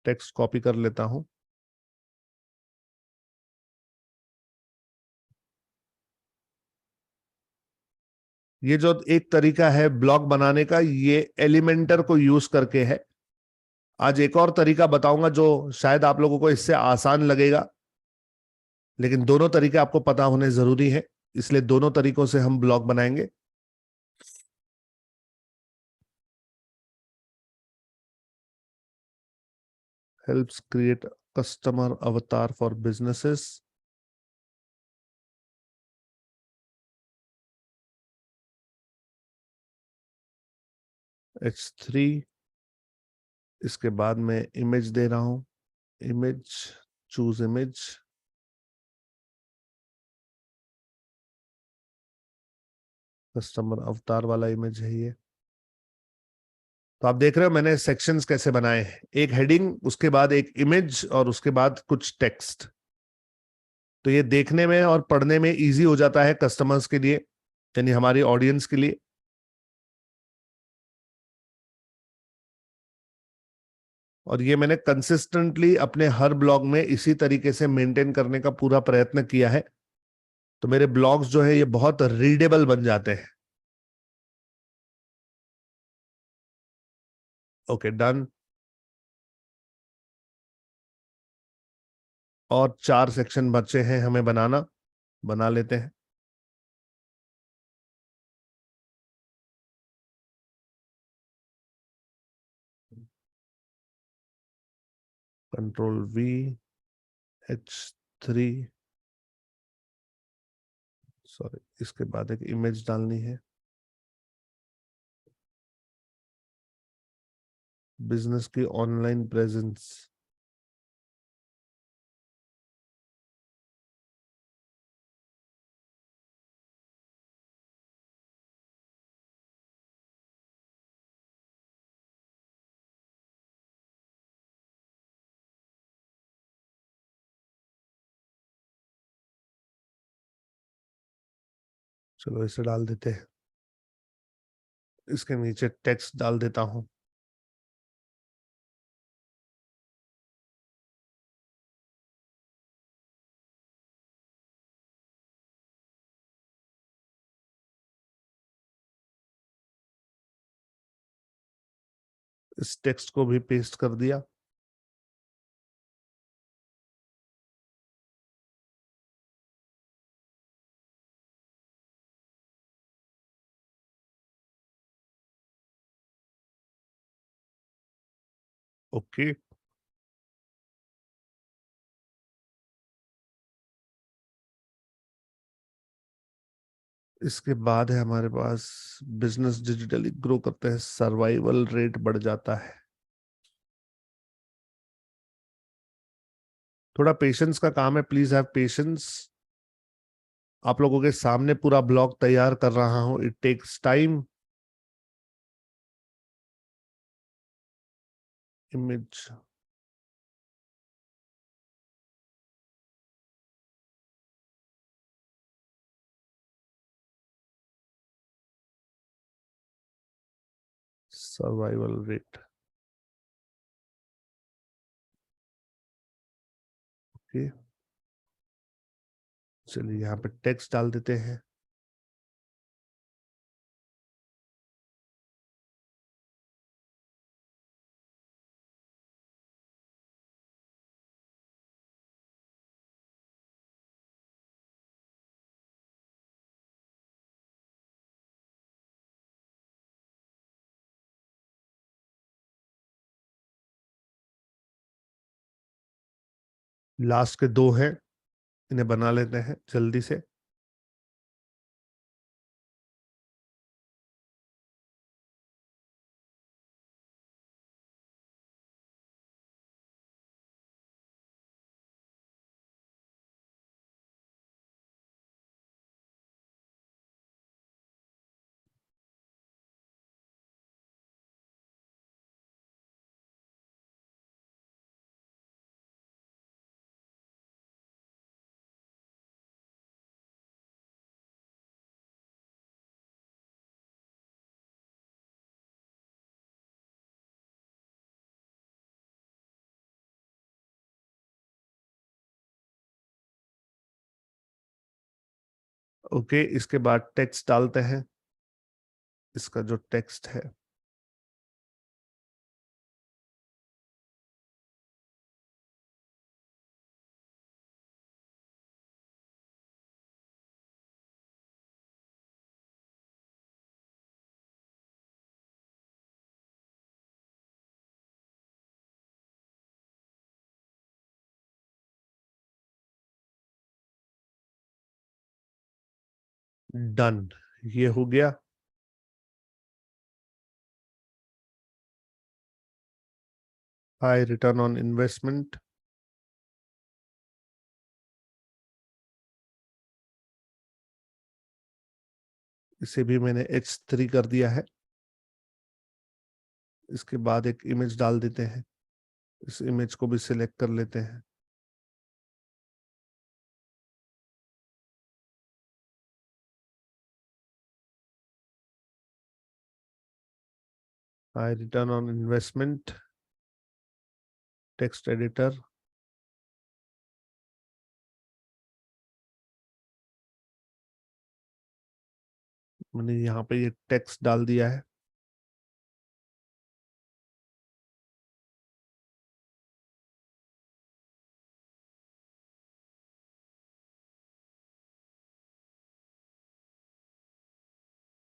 टेक्स्ट कॉपी कर लेता हूं। ये जो एक तरीका है ब्लॉग बनाने का, ये एलिमेंटर को यूज करके है। आज एक और तरीका बताऊंगा जो शायद आप लोगों को इससे आसान लगेगा, लेकिन दोनों तरीके आपको पता होने जरूरी है, इसलिए दोनों तरीकों से हम ब्लॉग बनाएंगे। हेल्प्स क्रिएट कस्टमर अवतार फॉर बिजनेसेस। H3। इसके बाद मैं इमेज दे रहा हूं, इमेज, चूज इमेज, कस्टमर अवतार वाला इमेज है ये। तो आप देख रहे हो मैंने सेक्शंस कैसे बनाए हैं, एक हेडिंग, उसके बाद एक इमेज, और उसके बाद कुछ टेक्स्ट। तो ये देखने में और पढ़ने में इजी हो जाता है कस्टमर्स के लिए, यानी हमारी ऑडियंस के लिए। और ये मैंने कंसिस्टेंटली अपने हर ब्लॉग में इसी तरीके से मेंटेन करने का पूरा प्रयत्न किया है, तो मेरे ब्लॉग्स जो है ये बहुत रीडेबल बन जाते हैं। Okay, done. और 4 सेक्शन बचे हैं हमें बनाना, बना लेते हैं। Ctrl+V, H3, सॉरी, इसके बाद एक इमेज डालनी है, बिजनेस की ऑनलाइन प्रेजेंस। चलो इसे डाल देते हैं, इसके नीचे टेक्स्ट डाल देता हूं। इस टेक्स्ट को भी पेस्ट कर दिया। ओके, इसके बाद है हमारे पास बिजनेस डिजिटली ग्रो करते हैं, सर्वाइवल रेट बढ़ जाता है। थोड़ा पेशेंस का काम है, प्लीज हैव पेशेंस। आप लोगों के सामने पूरा ब्लॉग तैयार कर रहा हूं, it takes time. Image, survival rate, okay. चलिए यहाँ पे टेक्स्ट डाल देते हैं। लास्ट के 2 हैं, इन्हें बना लेते हैं जल्दी से। ओके, इसके बाद टेक्स्ट डालते हैं। इसका जो टेक्स्ट है, डन, ये हो गया। हाई रिटर्न ऑन इन्वेस्टमेंट, इसे भी मैंने H3 कर दिया है। इसके बाद एक इमेज डाल देते हैं, इस इमेज को भी सिलेक्ट कर लेते हैं। High return on investment, text editor, मैंने यहाँ पे ये टेक्स्ट डाल दिया है।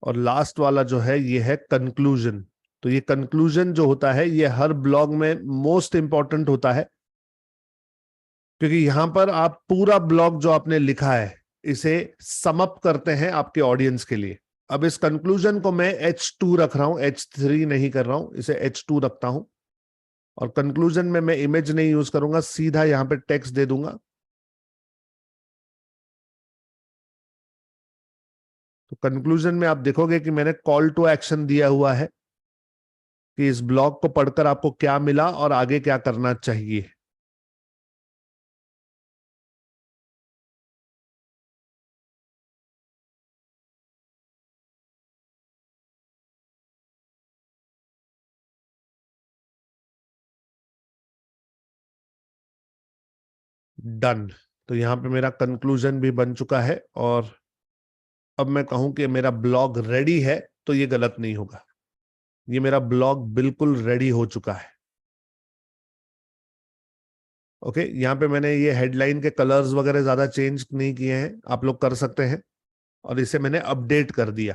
और लास्ट वाला जो है ये है कंक्लूजन। तो ये कंक्लूजन जो होता है ये हर ब्लॉग में मोस्ट इंपॉर्टेंट होता है, क्योंकि यहां पर आप पूरा ब्लॉग जो आपने लिखा है इसे सम अप करते हैं आपके ऑडियंस के लिए। अब इस कंक्लूजन को मैं H2 रख रहा हूं, H3 नहीं कर रहा हूं, इसे H2 रखता हूं। और कंक्लूजन में मैं इमेज नहीं यूज करूंगा, सीधा यहां पे टेक्स्ट दे दूंगा। तो कंक्लूजन में आप देखोगे कि मैंने कॉल टू एक्शन दिया हुआ है कि इस ब्लॉग को पढ़कर आपको क्या मिला और आगे क्या करना चाहिए। डन। तो यहां पे मेरा कंक्लूजन भी बन चुका है, और अब मैं कहूं कि मेरा ब्लॉग रेडी है तो ये गलत नहीं होगा। ये मेरा ब्लॉग बिल्कुल रेडी हो चुका है। ओके, यहाँ पे मैंने ये हेडलाइन के कलर्स वगैरह ज्यादा चेंज नहीं किए हैं, आप लोग कर सकते हैं। और इसे मैंने अपडेट कर दिया।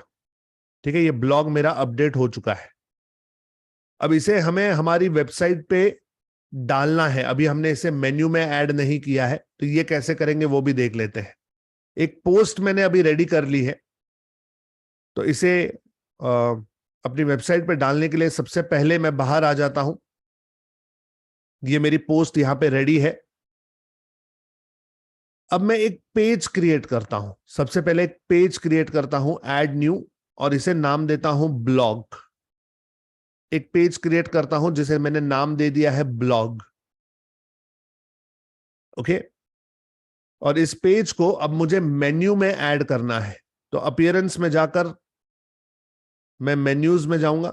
ठीक है, ये ब्लॉग मेरा अपडेट हो चुका है। अब इसे हमें हमारी वेबसाइट पे डालना है। अभी हमने इसे मेन्यू में ऐड नहीं किया है, तो ये कैसे करेंगे वो भी देख लेते हैं। एक पोस्ट मैंने अभी रेडी कर ली है, तो इसे अपनी वेबसाइट पे डालने के लिए सबसे पहले मैं बाहर आ जाता हूं। ये मेरी पोस्ट यहां पे रेडी है। अब मैं एक पेज क्रिएट करता हूं। सबसे पहले एक पेज क्रिएट करता हूं, ऐड न्यू, और इसे नाम देता हूं ब्लॉग। एक पेज क्रिएट करता हूं जिसे मैंने नाम दे दिया है ब्लॉग। ओके, और इस पेज को अब मुझे मेन्यू में ऐड करना है। तो अपीयरेंस में जाकर मैं मेन्यूज में जाऊंगा,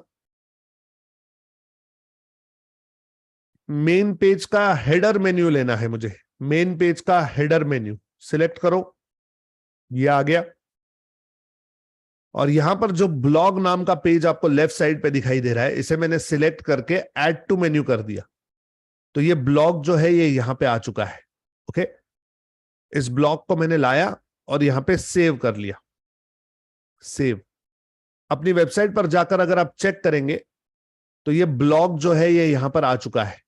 मेन पेज का हेडर मेन्यू लेना है मुझे। मेन पेज का हेडर मेन्यू सिलेक्ट करो, ये आ गया। और यहां पर जो ब्लॉग नाम का पेज आपको लेफ्ट साइड पे दिखाई दे रहा है, इसे मैंने सिलेक्ट करके ऐड टू मेन्यू कर दिया। तो ये ब्लॉग जो है ये यहां पे आ चुका है। ओके, इस ब्लॉग को मैंने लाया और यहां पे सेव कर लिया। सेव। अपनी वेबसाइट पर जाकर अगर आप चेक करेंगे तो ये ब्लॉग जो है ये यहां पर आ चुका है,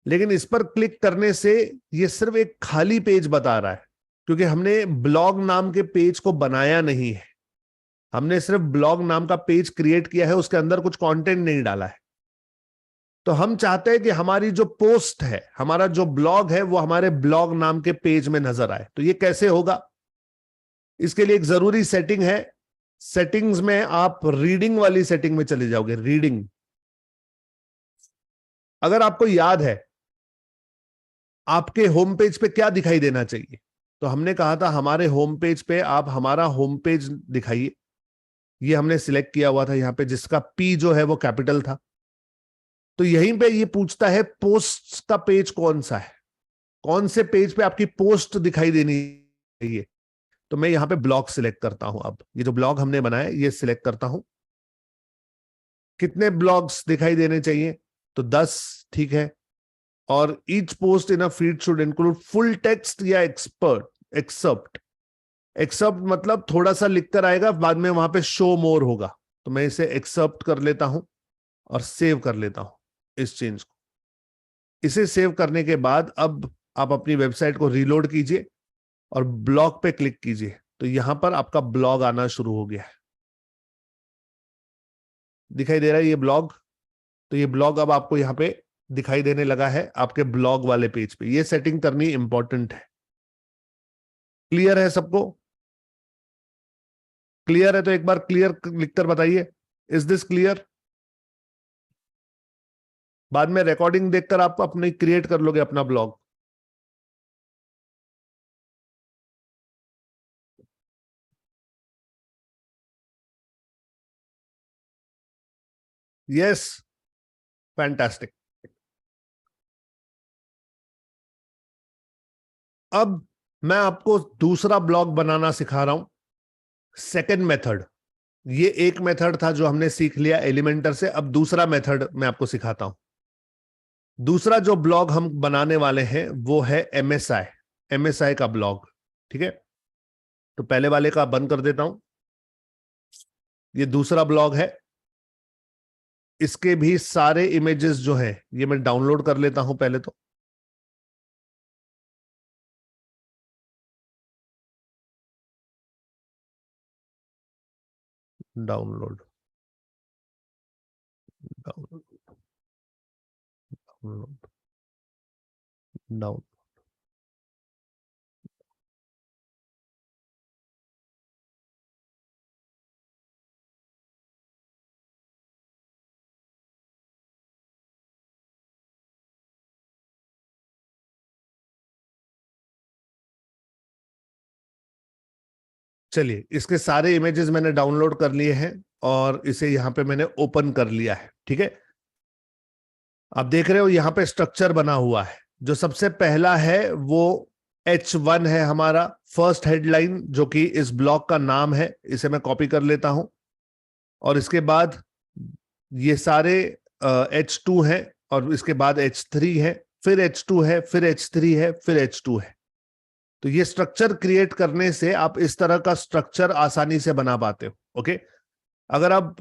लेकिन इस पर क्लिक करने से ये सिर्फ एक खाली पेज बता रहा है, क्योंकि हमने ब्लॉग नाम के पेज को बनाया नहीं है। हमने सिर्फ ब्लॉग नाम का पेज क्रिएट किया है, उसके अंदर कुछ कंटेंट नहीं डाला है। तो हम चाहते हैं कि हमारी जो पोस्ट है, हमारा जो ब्लॉग है, वो हमारे ब्लॉग नाम के पेज में नजर आए। तो ये कैसे होगा? इसके लिए एक जरूरी सेटिंग है। सेटिंग्स में आप रीडिंग वाली सेटिंग में चले जाओगे। रीडिंग, अगर आपको याद है आपके होम पेज पे क्या दिखाई देना चाहिए, तो हमने कहा था हमारे होम पेज पे आप हमारा होम पेज दिखाइए। ये हमने सिलेक्ट किया हुआ था यहां पे, जिसका पी जो है वो कैपिटल था। तो यहीं पे ये पूछता है पोस्ट का पेज कौन सा है, कौन से पेज पे आपकी पोस्ट दिखाई देनी चाहिए। तो मैं यहां पे ब्लॉग सिलेक्ट करता हूं। अब ये जो ब्लॉग हमने बनाया ये सिलेक्ट करता हूं। कितने ब्लॉग्स दिखाई देने चाहिए? तो 10, ठीक है। और each post in a feed should include full text या एक्सेप्ट। एक्सेप्ट मतलब थोड़ा सा लिखकर आएगा, बाद में वहां पे शो मोर होगा। तो मैं इसे एक्सेप्ट कर लेता हूं और सेव कर लेता हूं इस चेंज को। इसे सेव करने के बाद अब आप अपनी वेबसाइट को रीलोड कीजिए और ब्लॉग पे क्लिक कीजिए। तो यहां पर आपका ब्लॉग आना शुरू हो गया है। दिखाई दे रहा है ये ब्लॉग। तो ये ब्लॉग अब आपको यहां पे दिखाई देने लगा है आपके ब्लॉग वाले पेज पे। ये सेटिंग करनी इंपॉर्टेंट है। क्लियर है सबको? क्लियर है तो एक बार क्लियर लिखकर बताइए, इज दिस क्लियर? बाद में रिकॉर्डिंग देखकर आप अपने क्रिएट कर लोगे अपना ब्लॉग। Yes, fantastic. अब मैं आपको दूसरा ब्लॉग बनाना सिखा रहा हूं, सेकंड मेथड। ये एक मेथड था जो हमने सीख लिया एलिमेंटर से। अब दूसरा मेथड मैं आपको सिखाता हूं। दूसरा जो ब्लॉग हम बनाने वाले हैं वो है एमएसआई का ब्लॉग। ठीक है, तो पहले वाले का बंद कर देता हूं। ये दूसरा ब्लॉग है। इसके भी सारे इमेजेस जो हैं ये मैं डाउनलोड कर लेता हूं पहले तो। डाउनलोड डाउनलोड डाउनलोड डाउन चलिए, इसके सारे इमेजेस मैंने डाउनलोड कर लिए हैं और इसे यहां पे मैंने ओपन कर लिया है। ठीक है, आप देख रहे हो यहां पे स्ट्रक्चर बना हुआ है। जो सबसे पहला है वो H1 है, हमारा फर्स्ट हेडलाइन, जो कि इस ब्लॉग का नाम है। इसे मैं कॉपी कर लेता हूं और इसके बाद ये सारे H2 है और इसके बाद H3 है, फिर H2 है, फिर H3 है, फिर H2 है। तो ये स्ट्रक्चर क्रिएट करने से आप इस तरह का स्ट्रक्चर आसानी से बना पाते हो। ओके, अगर आप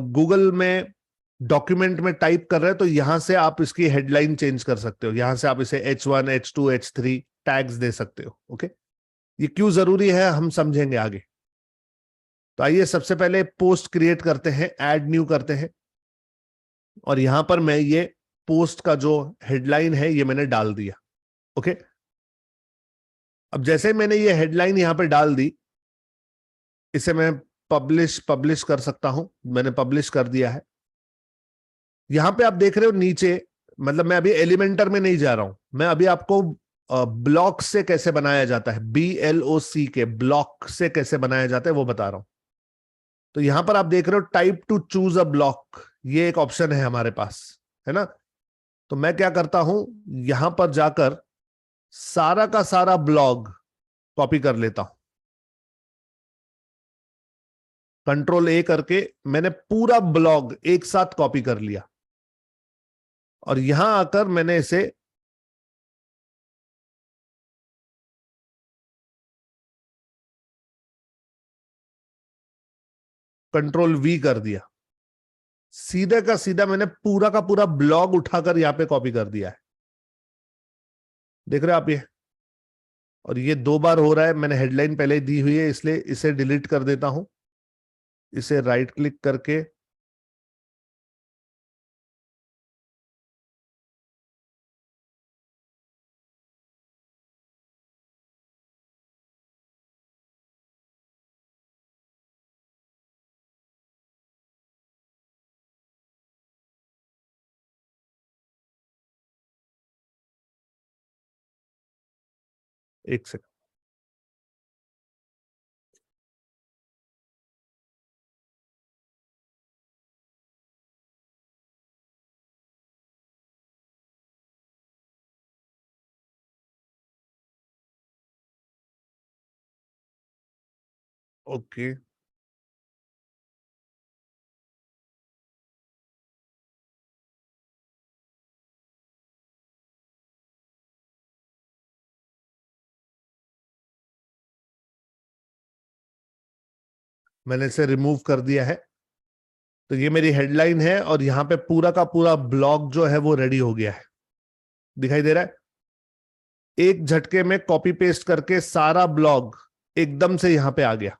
गूगल में डॉक्यूमेंट में टाइप कर रहे हैं तो यहां से आप इसकी हेडलाइन चेंज कर सकते हो। यहां से आप इसे H1, H2, H3 टैग्स दे सकते हो। ओके, ये क्यों जरूरी है हम समझेंगे आगे। तो आइए सबसे पहले पोस्ट क्रिएट करते हैं, ऐड न्यू करते हैं। और यहां पर मैं ये पोस्ट का जो हेडलाइन है ये मैंने डाल दिया। ओके, अब जैसे मैंने ये हेडलाइन यहां पे डाल दी, इसे मैं पब्लिश कर सकता हूं। मैंने पब्लिश कर दिया है। यहां पे आप देख रहे हो नीचे, मतलब मैं अभी एलिमेंटर में नहीं जा रहा हूं, मैं अभी आपको ब्लॉक से कैसे बनाया जाता है, BLOC के ब्लॉक से कैसे बनाया जाता है वो बता रहा हूं। तो यहां पर आप देख रहे हो type two choose a block, ये एक ऑप्शन है हमारे पास, है ना। तो मैं क्या करता हूं, यहां पर जाकर सारा का सारा ब्लॉग कॉपी कर लेता हूं। Ctrl+A करके मैंने पूरा ब्लॉग एक साथ कॉपी कर लिया और यहां आकर मैंने इसे Ctrl+V कर दिया। सीधे का सीधा मैंने पूरा का पूरा ब्लॉग उठाकर यहां पे कॉपी कर दिया है। देख रहे हैं आप ये, और ये 2 बार हो रहा है। मैंने हेडलाइन पहले दी हुई है इसलिए इसे डिलीट कर देता हूं। इसे राइट क्लिक करके एक सेकंड, ओके। मैंने इसे रिमूव कर दिया है। तो ये मेरी हेडलाइन है और यहां पे पूरा का पूरा ब्लॉग जो है वो रेडी हो गया है। दिखाई दे रहा है? एक झटके में कॉपी पेस्ट करके सारा ब्लॉग एकदम से यहां पे आ गया।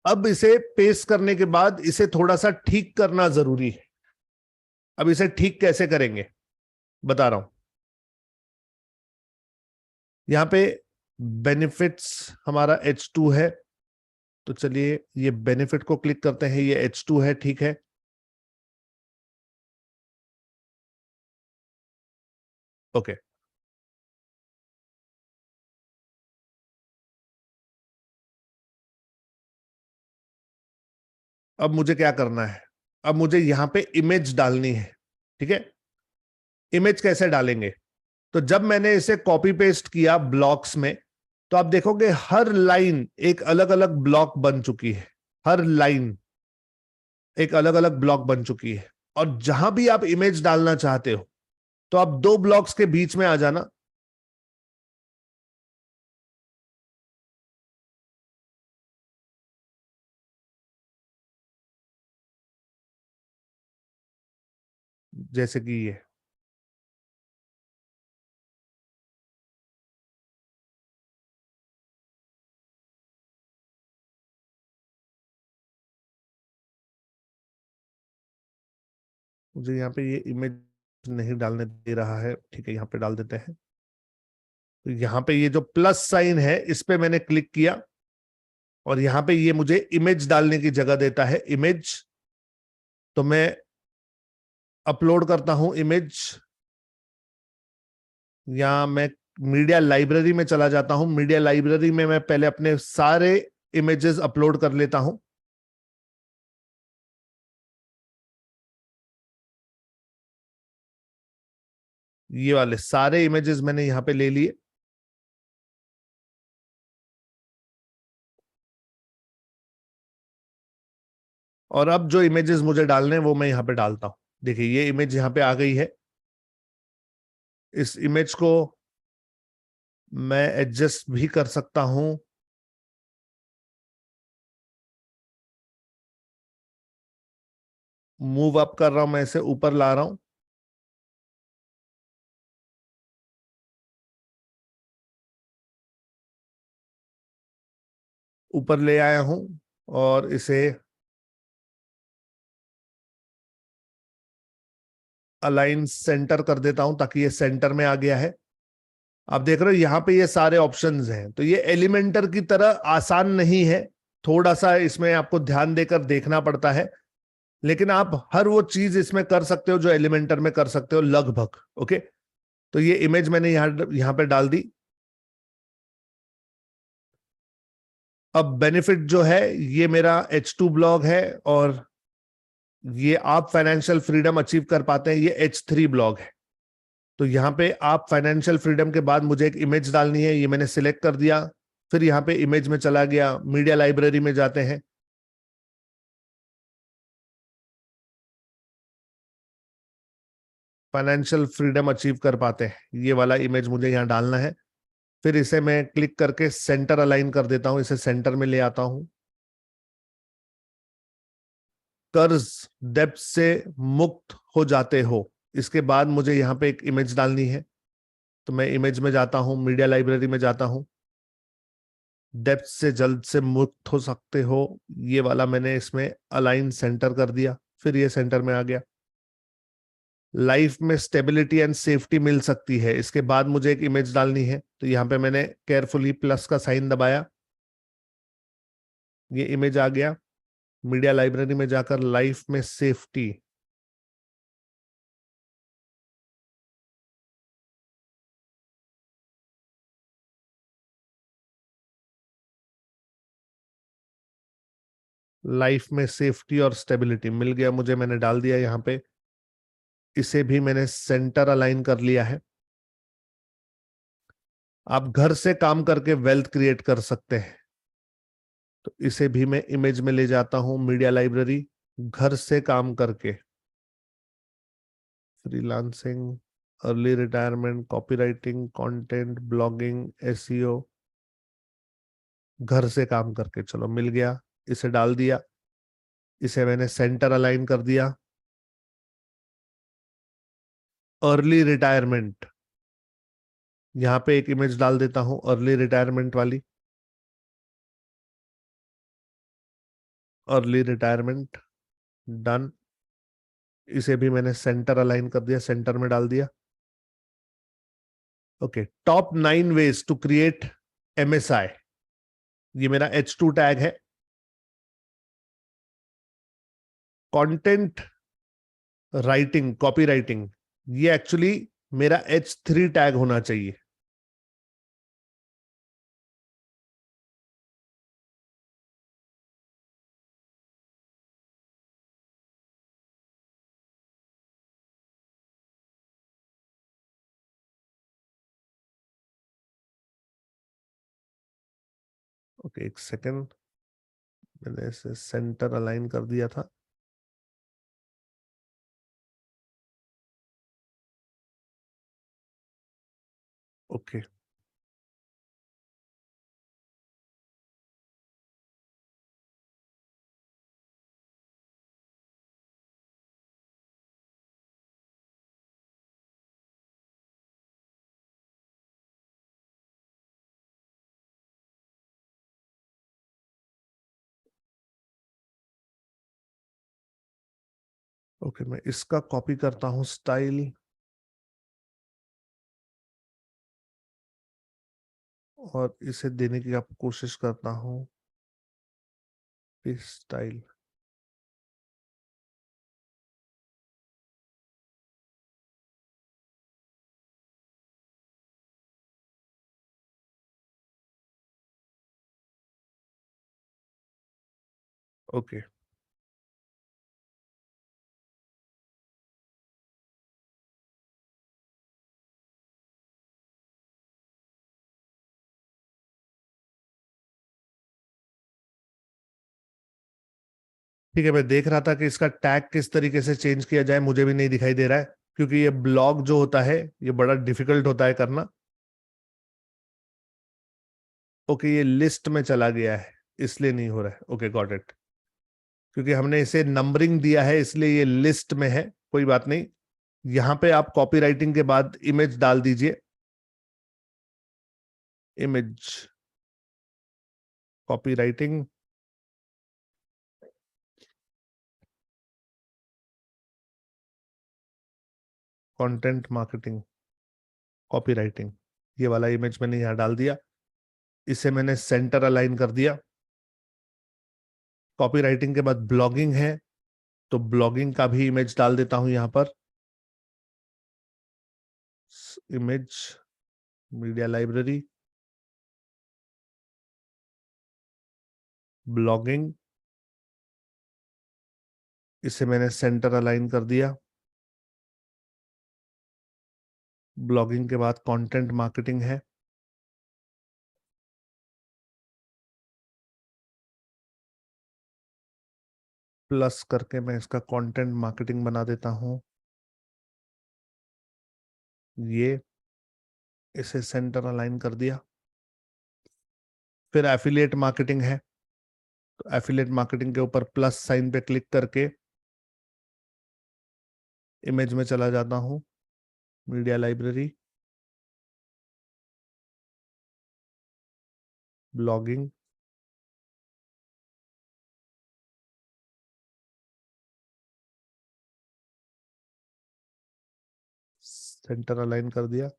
अब इसे पेस्ट करने के बाद इसे थोड़ा सा ठीक करना जरूरी है। अब इसे ठीक कैसे करेंगे बता रहा हूं। यहां पे बेनिफिट्स हमारा H2 है, तो चलिए ये बेनिफिट को क्लिक करते हैं। ये H2 है, ठीक है। ओके, अब मुझे क्या करना है, अब मुझे यहां पे इमेज डालनी है। ठीक है, इमेज कैसे डालेंगे? तो जब मैंने इसे कॉपी पेस्ट किया ब्लॉक्स में, तो आप देखोगे हर लाइन एक अलग अलग ब्लॉक बन चुकी है। हर लाइन एक अलग अलग ब्लॉक बन चुकी है। और जहां भी आप इमेज डालना चाहते हो तो आप 2 ब्लॉक्स के बीच में आ जाना। जैसे कि ये, मुझे यहाँ पे ये इमेज नहीं डालने दे रहा है। ठीक है, यहाँ पे डाल देते हैं। तो यहाँ पे ये जो प्लस साइन है इस पे मैंने क्लिक किया और यहाँ पे ये मुझे इमेज डालने की जगह देता है, इमेज। तो मैं अपलोड करता हूं इमेज, या मैं मीडिया लाइब्रेरी में चला जाता हूं। मीडिया लाइब्रेरी में मैं पहले अपने सारे इमेजेस अपलोड कर लेता हूं। ये वाले सारे इमेजेस मैंने यहां पे ले लिए। और अब जो इमेजेस मुझे डालने हैं वो मैं यहां पे डालता हूं। देखिए ये इमेज यहां पे आ गई है। इस इमेज को मैं एडजस्ट भी कर सकता हूं। मूव अप कर रहा हूं, मैं इसे ऊपर ला रहा हूं। ऊपर ले आया हूं और इसे अलाइन सेंटर कर देता हूं ताकि ये सेंटर में आ गया है। आप देख रहे हो यहां पे ये सारे ऑप्शंस हैं। तो ये एलिमेंटर की तरह आसान नहीं है, थोड़ा सा इसमें आपको ध्यान देकर देखना पड़ता है। लेकिन आप हर वो चीज इसमें कर सकते हो जो एलिमेंटर में कर सकते हो लगभग। ओके, तो ये इमेज मैंने यहां पे डाल दी। अब बेनिफिट जो है ये मेरा H2 ब्लॉग है और ये आप फाइनेंशियल फ्रीडम अचीव कर पाते हैं, ये H3 ब्लॉग है। तो यहाँ पे आप फाइनेंशियल फ्रीडम के बाद मुझे एक इमेज डालनी है, ये मैंने सिलेक्ट कर दिया। फिर यहाँ पे इमेज में चला गया, मीडिया लाइब्रेरी में जाते हैं। फाइनेंशियल फ्रीडम अचीव कर पाते हैं, ये वाला इमेज मुझे यहाँ डालना है। फिर इसे मैं क्लिक करके सेंटर अलाइन कर देता हूं, इसे सेंटर में ले आता हूं। कर्ज डेब्ट से मुक्त हो जाते हो, इसके बाद मुझे यहाँ पे एक इमेज डालनी है। तो मैं इमेज में जाता हूं, मीडिया लाइब्रेरी में जाता हूं। डेब्ट से जल्द से मुक्त हो सकते हो, ये वाला मैंने इसमें अलाइन सेंटर कर दिया। फिर ये सेंटर में आ गया। लाइफ में स्टेबिलिटी एंड सेफ्टी मिल सकती है, इसके बाद मुझे एक इमेज डालनी है। तो यहाँ पे मैंने केयरफुली प्लस का साइन दबाया, ये इमेज आ गया। मीडिया लाइब्रेरी में जाकर लाइफ में सेफ्टी, लाइफ में सेफ्टी और स्टेबिलिटी मिल गया मुझे, मैंने डाल दिया यहाँ पे। इसे भी मैंने सेंटर अलाइन कर लिया है। आप घर से काम करके वेल्थ क्रिएट कर सकते हैं, तो इसे भी मैं इमेज में ले जाता हूं, मीडिया लाइब्रेरी। घर से काम करके, freelancing, early retirement, copywriting, content, blogging, SEO, घर से काम करके, चलो मिल गया। इसे डाल दिया, इसे मैंने सेंटर अलाइन कर दिया। अर्ली रिटायरमेंट, यहां पे एक इमेज डाल देता हूं, अर्ली रिटायरमेंट वाली। Early retirement done. इसे भी मैंने सेंटर अलाइन कर दिया, सेंटर में डाल दिया। Okay, top 9 ways to create MSI, ये मेरा H2 टैग है। कंटेंट राइटिंग, कॉपी राइटिंग, ये एक्चुअली मेरा H3 टैग होना चाहिए। ओके, एक सेकेंड, मैंने इसे सेंटर अलाइन कर दिया था। ओके, ओके, मैं इसका कॉपी करता हूं स्टाइल, और इसे देने की आप कोशिश करता हूं इस स्टाइल। ओके, ठीक है। मैं देख रहा था कि इसका टैग किस तरीके से चेंज किया जाए, मुझे भी नहीं दिखाई दे रहा है, क्योंकि ये ब्लॉग जो होता है ये बड़ा डिफिकल्ट होता है करना। ओके, ये लिस्ट में चला गया है, इसलिए नहीं हो रहा है। Okay, got it. क्योंकि हमने इसे नंबरिंग दिया है, इसलिए ये लिस्ट में है, कोई बात नहीं। यहां पे आप कॉपी राइटिंग के बाद इमेज डाल दीजिए। Image, copy writing, content marketing, copy writing, ये वाला इमेज मैंने यहां डाल दिया। इसे मैंने सेंटर अलाइन कर दिया। कॉपी राइटिंग के बाद ब्लॉगिंग है, तो ब्लॉगिंग का भी इमेज डाल देता हूं यहां पर। इमेज, मीडिया लाइब्रेरी, ब्लॉगिंग, इसे मैंने सेंटर अलाइन कर दिया। ब्लॉगिंग के बाद कंटेंट मार्केटिंग है। प्लस करके मैं इसका कंटेंट मार्केटिंग बना देता हूं। ये इसे सेंटर अलाइन कर दिया। फिर एफिलिएट मार्केटिंग है, तो एफिलिएट मार्केटिंग के ऊपर प्लस साइन पे क्लिक करके इमेज में चला जाता हूं, media library, blogging, centre align कर दिया।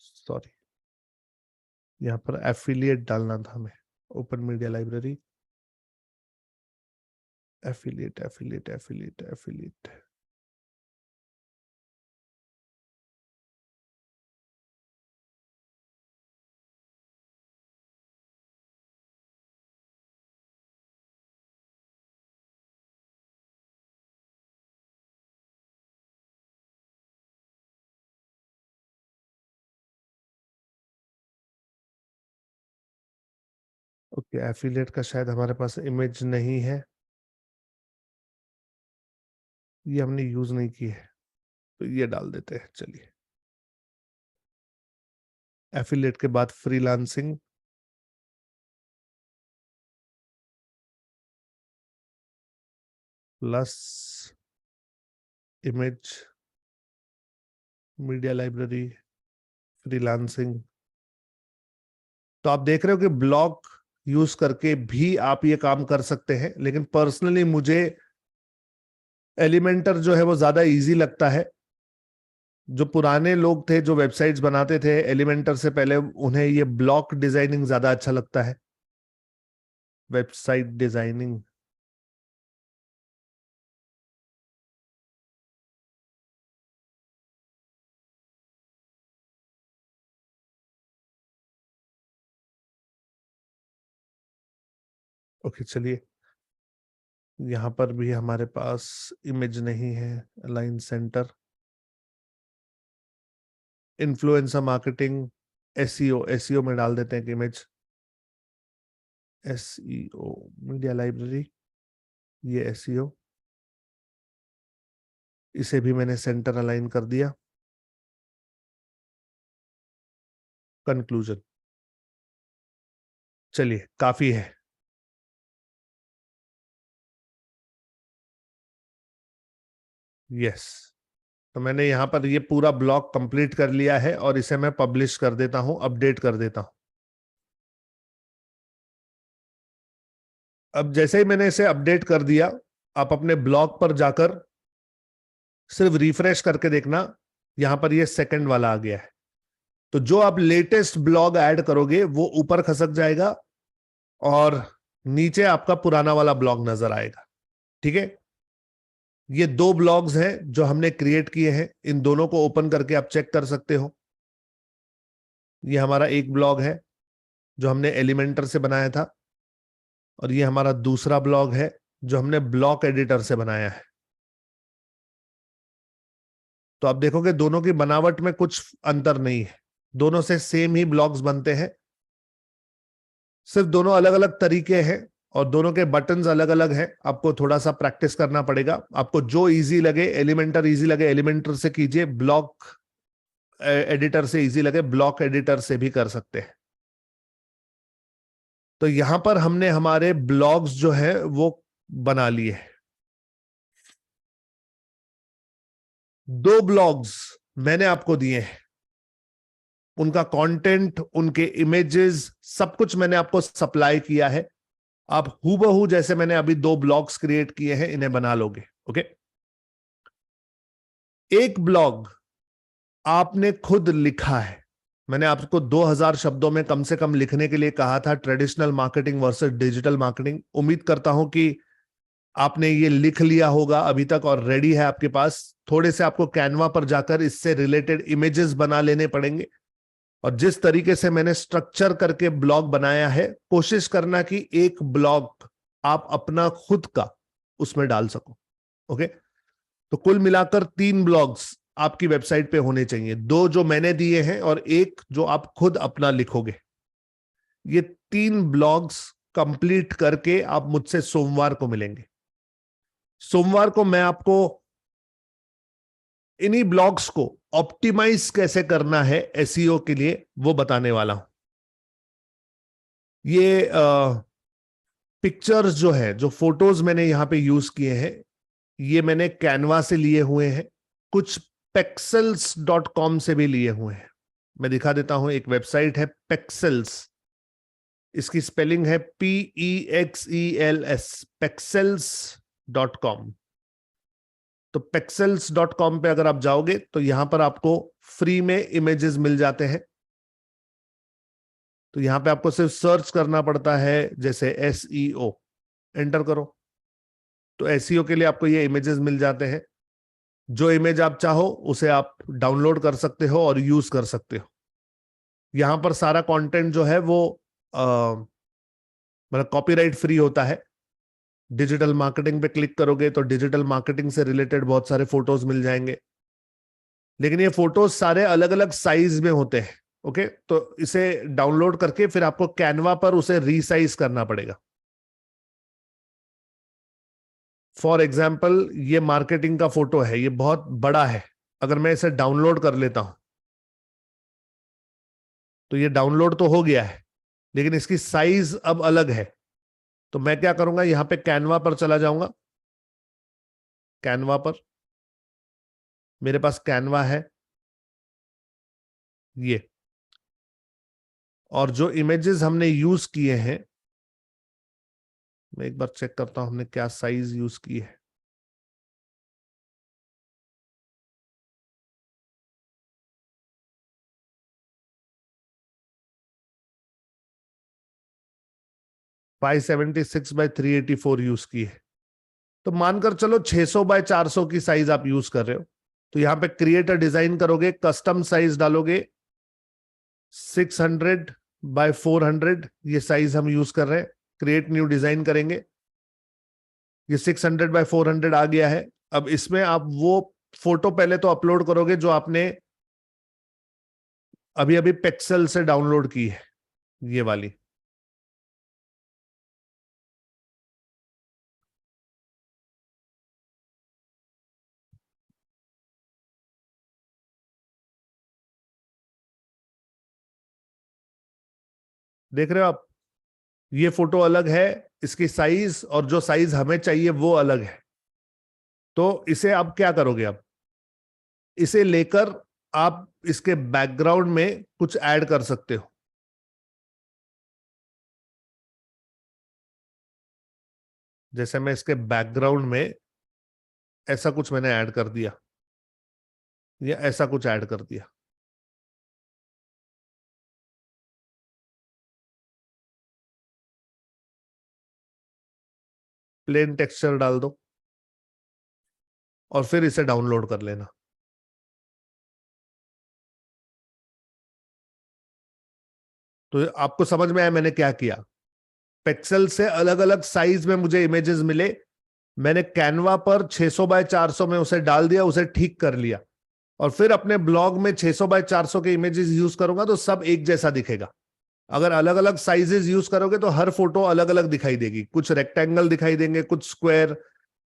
सॉरी, यहां पर एफिलिएट डालना था हमें। Open media library, affiliate affiliate affiliate affiliate. Okay, affiliate का शायद हमारे पास इमेज नहीं है, ये हमने यूज नहीं की है, तो ये डाल देते हैं। चलिए, एफिलिएट के बाद freelancing, plus image, media library, freelancing. तो आप देख रहे हो कि ब्लॉग यूज करके भी आप ये काम कर सकते हैं, लेकिन पर्सनली मुझे एलिमेंटर जो है वो ज्यादा इजी लगता है। जो पुराने लोग थे जो वेबसाइट्स बनाते थे एलिमेंटर से पहले, उन्हें ये ब्लॉक डिजाइनिंग ज्यादा अच्छा लगता है, वेबसाइट डिजाइनिंग। ओके, चलिए, यहां पर भी हमारे पास इमेज नहीं है। Align centre, influencer marketing, SEO, SEO में डाल देते हैं कि इमेज, एसईओ, मीडिया लाइब्रेरी, ये एसईओ, इसे भी मैंने सेंटर अलाइन कर दिया। कंक्लूजन, चलिए, काफी है। यस, तो मैंने यहां पर ये पूरा ब्लॉक कंप्लीट कर लिया है और इसे मैं पब्लिश कर देता हूं, अपडेट कर देता हूं। अब जैसे ही मैंने इसे अपडेट कर दिया, आप अपने ब्लॉग पर जाकर सिर्फ रिफ्रेश करके देखना, यहां पर ये सेकंड वाला आ गया है। तो जो आप लेटेस्ट ब्लॉग ऐड करोगे वो ऊपर खसक जाएगा और नीचे आपका पुराना वाला ब्लॉग नजर आएगा। ठीक है, ये 2 ब्लॉग्स हैं जो हमने क्रिएट किए हैं, इन दोनों को ओपन करके आप चेक कर सकते हो। ये हमारा एक ब्लॉग है जो हमने एलिमेंटर से बनाया था, और ये हमारा दूसरा ब्लॉग है जो हमने ब्लॉक एडिटर से बनाया है। तो आप देखोगे दोनों की बनावट में कुछ अंतर नहीं है, दोनों से सेम ही ब्लॉग्स बनते हैं, सिर्फ दोनों अलग अलग तरीके हैं और दोनों के बटन्स अलग अलग हैं। आपको थोड़ा सा प्रैक्टिस करना पड़ेगा। आपको जो इजी लगे, एलिमेंटर इजी लगे एलिमेंटर से कीजिए, ब्लॉक एडिटर से इजी लगे ब्लॉक एडिटर से भी कर सकते हैं। तो यहां पर हमने हमारे ब्लॉग्स जो है वो बना लिए। 2 ब्लॉग्स मैंने आपको दिए हैं, उनका कंटेंट, उनके इमेजेस, सब कुछ मैंने आपको सप्लाई किया है। आप हूबहू जैसे मैंने अभी 2 ब्लॉग्स क्रिएट किए हैं इन्हें बना लोगे। ओके, एक ब्लॉग आपने खुद लिखा है, मैंने आपको 2000 शब्दों में कम से कम लिखने के लिए कहा था, traditional marketing versus digital marketing. उम्मीद करता हूं कि आपने ये लिख लिया होगा अभी तक और रेडी है आपके पास। थोड़े से आपको कैनवा पर जाकर इससे रिलेटेड इमेजेस बना लेने पड़ेंगे, और जिस तरीके से मैंने स्ट्रक्चर करके ब्लॉग बनाया है, कोशिश करना कि एक ब्लॉग आप अपना खुद का उसमें डाल सको। ओके, तो कुल मिलाकर 3 ब्लॉग्स आपकी वेबसाइट पे होने चाहिए, 2 जो मैंने दिए हैं और एक जो आप खुद अपना लिखोगे। ये 3 ब्लॉग्स कंप्लीट करके आप मुझसे सोमवार को मिलेंगे। सोमवार को मैं आपको इन्हीं ब्लॉग्स को ऑप्टिमाइज कैसे करना है एसईओ के लिए वो बताने वाला हूं। ये पिक्चर्स जो है, जो फोटोज मैंने यहां पे यूज किए हैं, ये मैंने कैनवा से लिए हुए हैं, कुछ pexels.com से भी लिए हुए हैं। मैं दिखा देता हूं, एक वेबसाइट है Pexels, इसकी स्पेलिंग है PEXELS, pexels.com। तो pexels.com पे अगर आप जाओगे तो यहां पर आपको फ्री में इमेजेस मिल जाते हैं। तो यहां पे आपको सिर्फ सर्च करना पड़ता है, जैसे SEO एंटर करो तो SEO के लिए आपको ये इमेजेस मिल जाते हैं। जो इमेज आप चाहो उसे आप डाउनलोड कर सकते हो और यूज कर सकते हो। यहां पर सारा कंटेंट जो है वो मतलब कॉपीराइट फ्री होता है। डिजिटल मार्केटिंग पे क्लिक करोगे तो डिजिटल मार्केटिंग से रिलेटेड बहुत सारे फोटोज मिल जाएंगे, लेकिन ये फोटोज सारे अलग अलग साइज में होते हैं। ओके, तो इसे डाउनलोड करके फिर आपको कैनवा पर उसे रीसाइज करना पड़ेगा। फॉर एग्जाम्पल, ये मार्केटिंग का फोटो है, ये बहुत बड़ा है। अगर मैं इसे डाउनलोड कर लेता हूं तो ये डाउनलोड तो हो गया है, लेकिन इसकी साइज अब अलग है। तो मैं क्या करूंगा, यहां पे कैनवा पर चला जाऊंगा। कैनवा पर मेरे पास कैनवा है ये, और जो इमेजेस हमने यूज किए हैं, मैं एक बार चेक करता हूं हमने क्या साइज यूज की है। फाइव 576x384 यूज की है। तो मानकर चलो 600x400 की साइज आप यूज कर रहे हो, तो यहां पे क्रिएट अ डिजाइन करोगे, कस्टम साइज डालोगे, 600x400 ये साइज हम यूज कर रहे हैं। क्रिएट न्यू डिजाइन करेंगे, ये 600x400 आ गया है। अब इसमें आप वो फोटो पहले तो अपलोड करोगे जो आपने अभी अभी पेक्सेल से डाउनलोड की है, ये वाली। देख रहे हो आप, ये फोटो अलग है, इसकी साइज और जो साइज हमें चाहिए वो अलग है। तो इसे आप क्या करोगे, अब इसे लेकर आप इसके बैकग्राउंड में कुछ ऐड कर सकते हो। जैसे मैं इसके बैकग्राउंड में ऐसा कुछ मैंने ऐड कर दिया, या ऐसा कुछ ऐड कर दिया। प्लेन टेक्सचर डाल दो और फिर इसे डाउनलोड कर लेना। तो आपको समझ में आया मैंने क्या किया। पिक्सल से अलग अलग साइज में मुझे इमेजेस मिले, मैंने कैनवा पर 600x400 में उसे डाल दिया, उसे ठीक कर लिया, और फिर अपने ब्लॉग में 600x400 के इमेजेस यूज करूंगा तो सब एक जैसा दिखेगा। अगर अलग अलग साइजेस यूज करोगे तो हर फोटो अलग अलग दिखाई देगी, कुछ रेक्टेंगल दिखाई देंगे, कुछ स्क्वायर,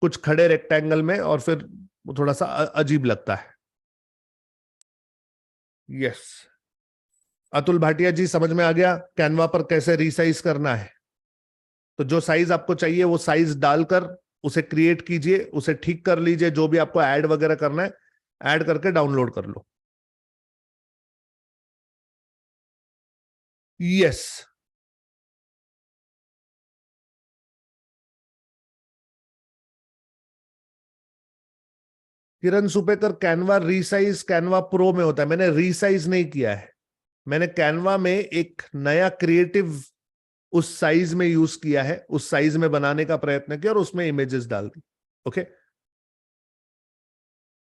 कुछ खड़े रेक्टेंगल में, और फिर वो थोड़ा सा अजीब लगता है। यस, अतुल भाटिया जी, समझ में आ गया कैनवा पर कैसे रीसाइज करना है। तो जो साइज आपको चाहिए वो साइज डालकर उसे क्रिएट कीजिए, उसे ठीक कर लीजिए, जो भी आपको ऐड वगैरह करना है ऐड करके डाउनलोड कर लो। Yes, Kiran Supekar, Canva resize Canva pro में होता है। मैंने रीसाइज नहीं किया है, मैंने कैनवा में एक नया क्रिएटिव उस साइज में यूज किया है, उस साइज में बनाने का प्रयत्न किया और उसमें इमेजेस डाल दी। ओके,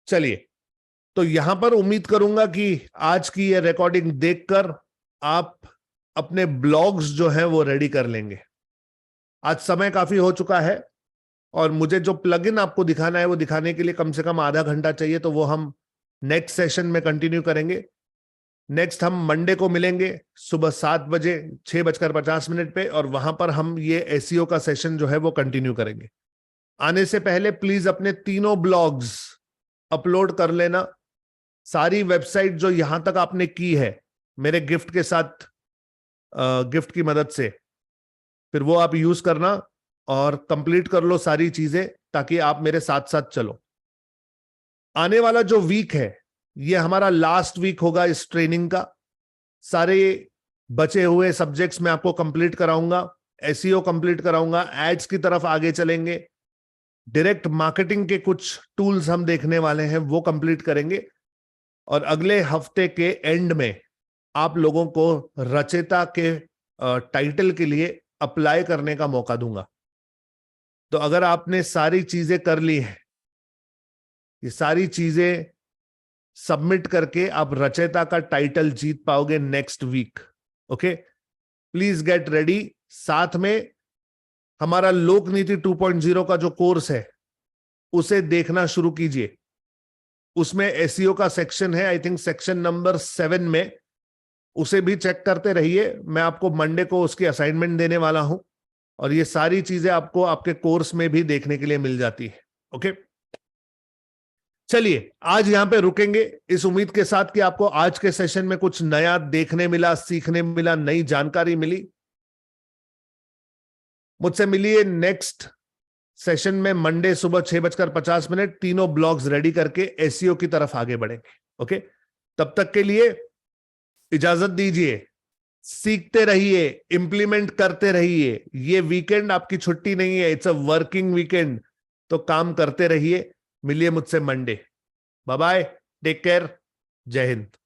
चलिए तो यहां पर उम्मीद करूंगा कि आज की ये रिकॉर्डिंग देखकर आप अपने ब्लॉग्स जो हैं वो रेडी कर लेंगे। आज समय काफी हो चुका है और मुझे जो प्लगइन आपको दिखाना है वो दिखाने के लिए कम से कम आधा घंटा चाहिए, तो वो हम नेक्स्ट सेशन में कंटिन्यू करेंगे। नेक्स्ट हम मंडे को मिलेंगे सुबह 7 बजे 6:50 पे, और वहां पर हम ये एसईओ का सेशन जो है वो कंटिन्यू करेंगे। आने से पहले प्लीज अपने तीनों ब्लॉग्स अपलोड कर लेना। सारी वेबसाइट जो यहां तक आपने की है मेरे गिफ्ट के साथ, गिफ्ट की मदद से, फिर वो आप यूज करना और कंप्लीट कर लो सारी चीजें, ताकि आप मेरे साथ साथ चलो। आने वाला जो वीक है ये हमारा लास्ट वीक होगा इस ट्रेनिंग का। सारे बचे हुए सब्जेक्ट्स में आपको कंप्लीट कराऊंगा, एसईओ कंप्लीट कराऊंगा, एड्स की तरफ आगे चलेंगे, डायरेक्ट मार्केटिंग के कुछ टूल्स हम देखने वाले हैं वो कंप्लीट करेंगे, और अगले हफ्ते के एंड में आप लोगों को रचयिता के टाइटल के लिए अप्लाई करने का मौका दूंगा। तो अगर आपने सारी चीजें कर ली हैं, ये सारी चीजें सबमिट करके आप रचयिता का टाइटल जीत पाओगे next week. Okay, please get ready. साथ में हमारा लोक नीति 2.0 का जो कोर्स है उसे देखना शुरू कीजिए। उसमें एसईओ का सेक्शन है, आई थिंक सेक्शन नंबर 7 में, उसे भी चेक करते रहिए। मैं आपको मंडे को उसकी असाइनमेंट देने वाला हूं, और ये सारी चीजें आपको आपके कोर्स में भी देखने के लिए मिल जाती है। ओके, चलिए आज यहां पे रुकेंगे इस उम्मीद के साथ कि आपको आज के सेशन में कुछ नया देखने मिला, सीखने मिला, नई जानकारी मिली। मुझसे मिलिए नेक्स्ट सेशन में मंडे सुबह 6:50। तीनों ब्लॉग्स रेडी करके एसईओ की तरफ आगे बढ़ेंगे। ओके, तब तक के लिए इजाजत दीजिए। सीखते रहिए, इंप्लीमेंट करते रहिए। ये वीकेंड आपकी छुट्टी नहीं है, इट्स अ वर्किंग वीकेंड, तो काम करते रहिए। मिलिए मुझसे Monday. Bye bye, take care, जय हिंद।